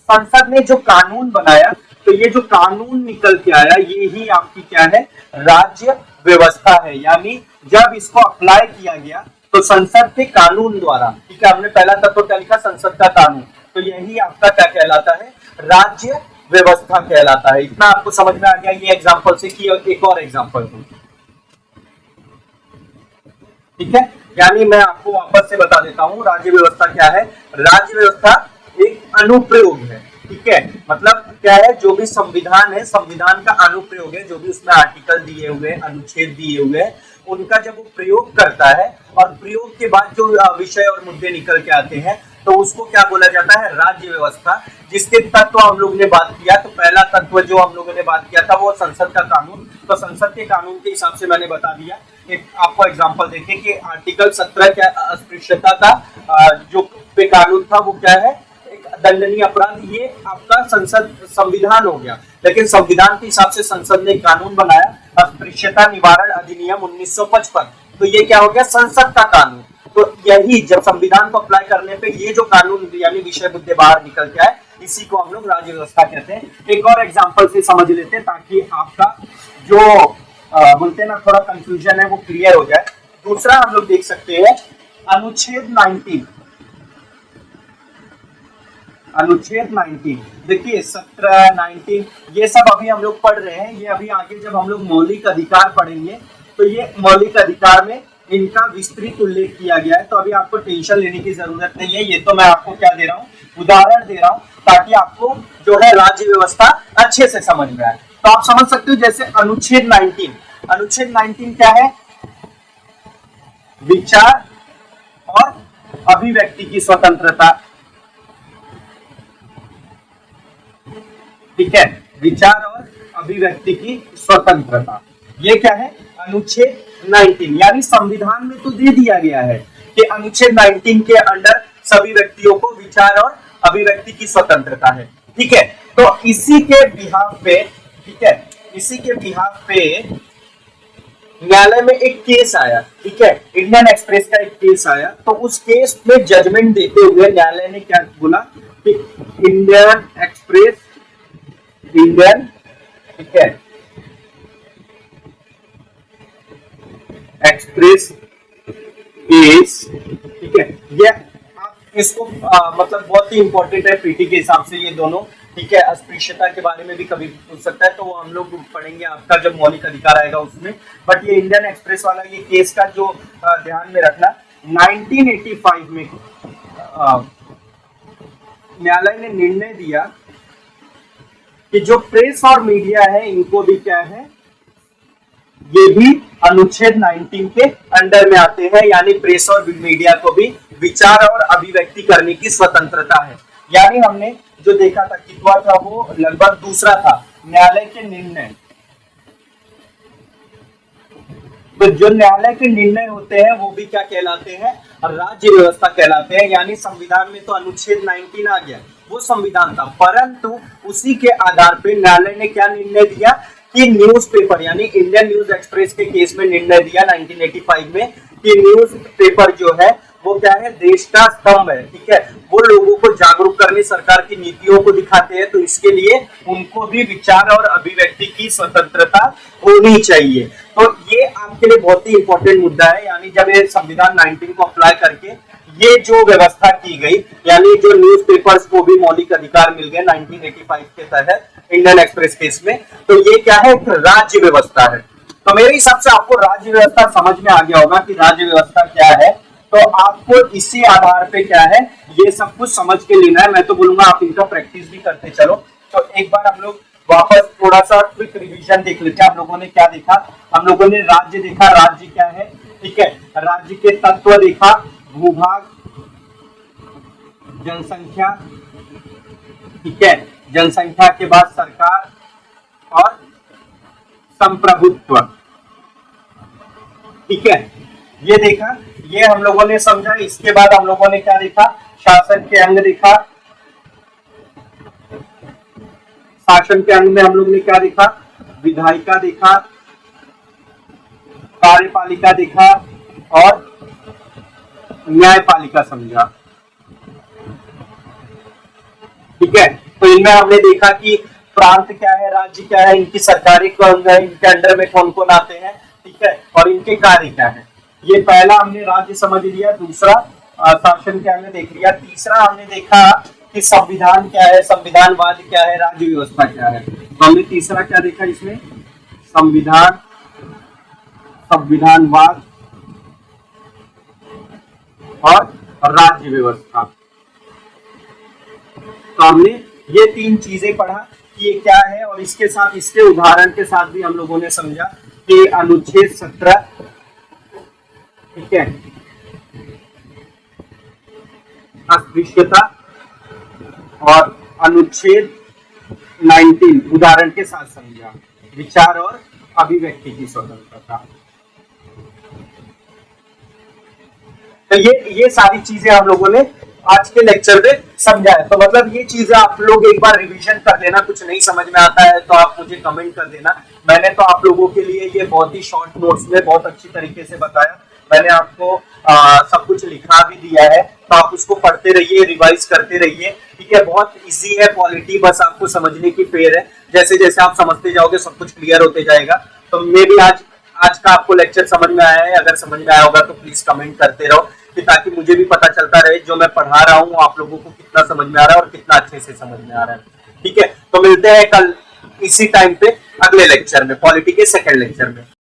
संसद ने जो कानून बनाया, तो ये जो कानून निकल के आया ये ही आपकी क्या है, राज्य व्यवस्था है। यानी जब इसको अप्लाई किया गया तो संसद के कानून द्वारा, ठीक है, हमने पहला तत्व क्या लिखा, संसद का कानून, तो यही आपका क्या कहलाता है, राज्य व्यवस्था कहलाता है। इतना आपको समझ में आ गया ये एग्जांपल से। कि एक और एग्जांपल दूं, ठीक है, यानी मैं आपको वापस से बता देता हूं राज्य व्यवस्था क्या है। राज्य व्यवस्था एक अनुप्रयोग है, ठीक है, मतलब क्या है, जो भी संविधान है, संविधान का अनुप्रयोग है, जो भी उसमें आर्टिकल दिए हुए, अनुच्छेद दिए हुए, उनका जब वो प्रयोग करता है और प्रयोग के बाद जो विषय और मुद्दे निकल के आते हैं तो उसको क्या बोला जाता है, राज्य व्यवस्था। जिसके तत्व हम लोग ने बात किया, तो पहला तत्व जो हम लोगों ने बात किया था वो संसद का कानून। तो संसद के कानून के हिसाब से मैंने बता दिया। एक आपको एग्जांपल देखिए कि आर्टिकल 17 क्या, अस्पृश्यता का जो पे कानून था वो क्या है, एक दंडनीय अपराध। ये आपका संसद संविधान हो गया, लेकिन संविधान के हिसाब से संसद ने कानून बनाया, अस्पृश्यता निवारण अधिनियम 1955। तो ये क्या हो गया, संसद का कानून। तो यही जब संविधान को अप्लाई करने पे ये जो कानून यानी विषय मुद्दे बाहर निकल के आए, इसी को हम लोग राज्य व्यवस्था कहते हैं। एक और एग्जांपल से समझ लेते हैं ताकि आपका जो बोलते हैं ना थोड़ा कंफ्यूजन है वो क्लियर हो जाए। दूसरा हम लोग देख सकते हैं अनुच्छेद 19। अनुच्छेद 19 देखिए, 17, 19 ये सब अभी हम लोग पढ़ रहे हैं। ये अभी आगे जब हम लोग मौलिक अधिकार पढ़ेंगे तो ये मौलिक अधिकार में इनका विस्तृत उल्लेख किया गया है। तो अभी आपको टेंशन लेने की जरूरत नहीं है। ये तो मैं आपको क्या दे रहा हूँ, उदाहरण दे रहा हूँ ताकि आपको जो है राज्य व्यवस्था अच्छे से समझ में आए। तो आप समझ सकते हो जैसे अनुच्छेद 19, अनुच्छेद 19 क्या है, विचार और अभिव्यक्ति की स्वतंत्रता, ठीक है, विचार और अभिव्यक्ति की स्वतंत्रता। ये क्या है, अनुच्छेद 19। यानी संविधान में तो दे दिया गया है कि अनुच्छेद 19 के अंडर सभी व्यक्तियों को विचार और अभिव्यक्ति की स्वतंत्रता है, ठीक है। तो इसी के बिहाफ पे, ठीक है, इसी के बिहाफ पे न्यायालय में एक केस आया, ठीक है, इंडियन एक्सप्रेस का एक केस आया। तो उस केस में जजमेंट देते हुए न्यायालय ने क्या बोला कि इंडियन एक्सप्रेस, इंडियन, ठीक है, एक्सप्रेस केस, ठीक है, ये आप इसको मतलब बहुत ही इंपॉर्टेंट है पीटी के हिसाब से ये दोनों, ठीक है। अस्पृश्यता के बारे में भी कभी पूछ सकता है तो वो हम लोग पढ़ेंगे आपका जब मौलिक अधिकार आएगा उसमें। बट ये इंडियन एक्सप्रेस वाला ये केस का जो ध्यान में रखना, 1985 में न्यायालय ने निर्णय दिया कि जो प्रेस और मीडिया है इनको भी क्या है, ये भी अनुच्छेद 19 के अंडर में आते हैं, यानी प्रेस और मीडिया को भी विचार और अभिव्यक्ति करने की स्वतंत्रता है। यानी हमने जो देखा था कितवा था, वो लगभग दूसरा था, न्यायालय के निर्णय। तो जो न्यायालय के निर्णय होते हैं वो भी क्या कहलाते हैं, राज्य व्यवस्था कहलाते हैं। यानी संविधान में तो अनुच्छेद 19 आ गया, वो संविधान था, परंतु उसी के आधार पर न्यायालय ने क्या निर्णय दिया कि न्यूज़पेपर, यानी इंडियन न्यूज एक्सप्रेस के केस में निर्णय दिया 1985 में कि न्यूज़पेपर जो है वो क्या है, देश का स्तंभ है, ठीक है। वो लोगों को जागरूक करने, सरकार की नीतियों को दिखाते हैं, तो इसके लिए उनको भी विचार और अभिव्यक्ति की स्वतंत्रता होनी चाहिए। तो ये आपके लिए बहुत ही इंपॉर्टेंट मुद्दा है। यानी जब ये संविधान 19 को अप्लाई करके ये जो व्यवस्था की गई, यानी जो न्यूज़पेपर्स को भी मौलिक अधिकार मिल गए 1985 के तहत इंडियन एक्सप्रेस केस में, तो ये क्या है, एक राज्य व्यवस्था है। तो मेरे हिसाब से आपको राज्य व्यवस्था समझ में आ गया होगा कि राज्य व्यवस्था क्या है। तो आपको इसी आधार पे क्या है, ये सब कुछ समझ के लेना है। मैं तो बोलूंगा आप इनका प्रैक्टिस भी करते चलो। तो एक बार हम लोग वापस थोड़ा सा क्विक रिवीजन देख लेते हैं। हम लोगों ने क्या देखा, हम लोगों ने राज्य देखा, राज्य क्या है, ठीक है। राज्य के तत्व देखा, भूभाग, जनसंख्या, ठीक है, जनसंख्या के बाद सरकार और संप्रभुत्व, ठीक है, ये देखा, ये हम लोगों ने समझा। इसके बाद हम लोगों ने क्या देखा, शासन के अंग देखा। शासन के अंग में हम लोग ने क्या देखा, विधायिका देखा, कार्यपालिका देखा और न्यायपालिका समझा, ठीक है। तो इनमें हमने देखा कि प्रांत क्या है, राज्य क्या है, इनकी सरकारी कौन है, इनके अंडर में कौन कौन आते हैं, ठीक है, और इनके कार्य क्या है। ये पहला हमने राज्य समझ लिया, दूसरा शासन क्या है देख लिया, तीसरा हमने देखा कि संविधान क्या है, संविधानवाद क्या है, राज्य व्यवस्था क्या है। तो हमने तीसरा क्या देखा इसमें, संविधान, संविधानवाद और राज्य व्यवस्था। तो हमने ये तीन चीजें पढ़ा कि ये क्या है, और इसके साथ, इसके उदाहरण के साथ भी हम लोगों ने समझा कि अनुच्छेद 17, ठीक है, अस्पृश्यता, और अनुच्छेद 19 उदाहरण के साथ समझा, विचार और अभिव्यक्ति की स्वतंत्रता। तो ये सारी चीजें हम लोगों ने आज के लेक्चर में समझा है। तो मतलब ये चीजें आप लोग एक बार रिवीजन कर लेना। कुछ नहीं समझ में आता है तो आप मुझे कमेंट कर देना। मैंने तो आप लोगों के लिए ये बहुत ही शॉर्ट नोट्स में बहुत अच्छी तरीके से बताया। मैंने आपको सब कुछ लिखा भी दिया है, तो आप उसको पढ़ते रहिए, रिवाइज करते रहिए, ठीक है। बहुत इजी है पॉलिटी, बस आपको समझने की फेर है। जैसे जैसे आप समझते जाओगे सब कुछ क्लियर होते जाएगा। तो मे भी आज का आपको लेक्चर समझ में आया है। अगर समझ में आया होगा तो प्लीज कमेंट करते रहो, कि ताकि मुझे भी पता चलता रहे जो मैं पढ़ा रहा हूँ आप लोगों को कितना समझ में आ रहा है और कितना अच्छे से समझ में आ रहा है, ठीक है। तो मिलते हैं कल इसी टाइम पे अगले लेक्चर में, पॉलिटी के सेकंड लेक्चर में।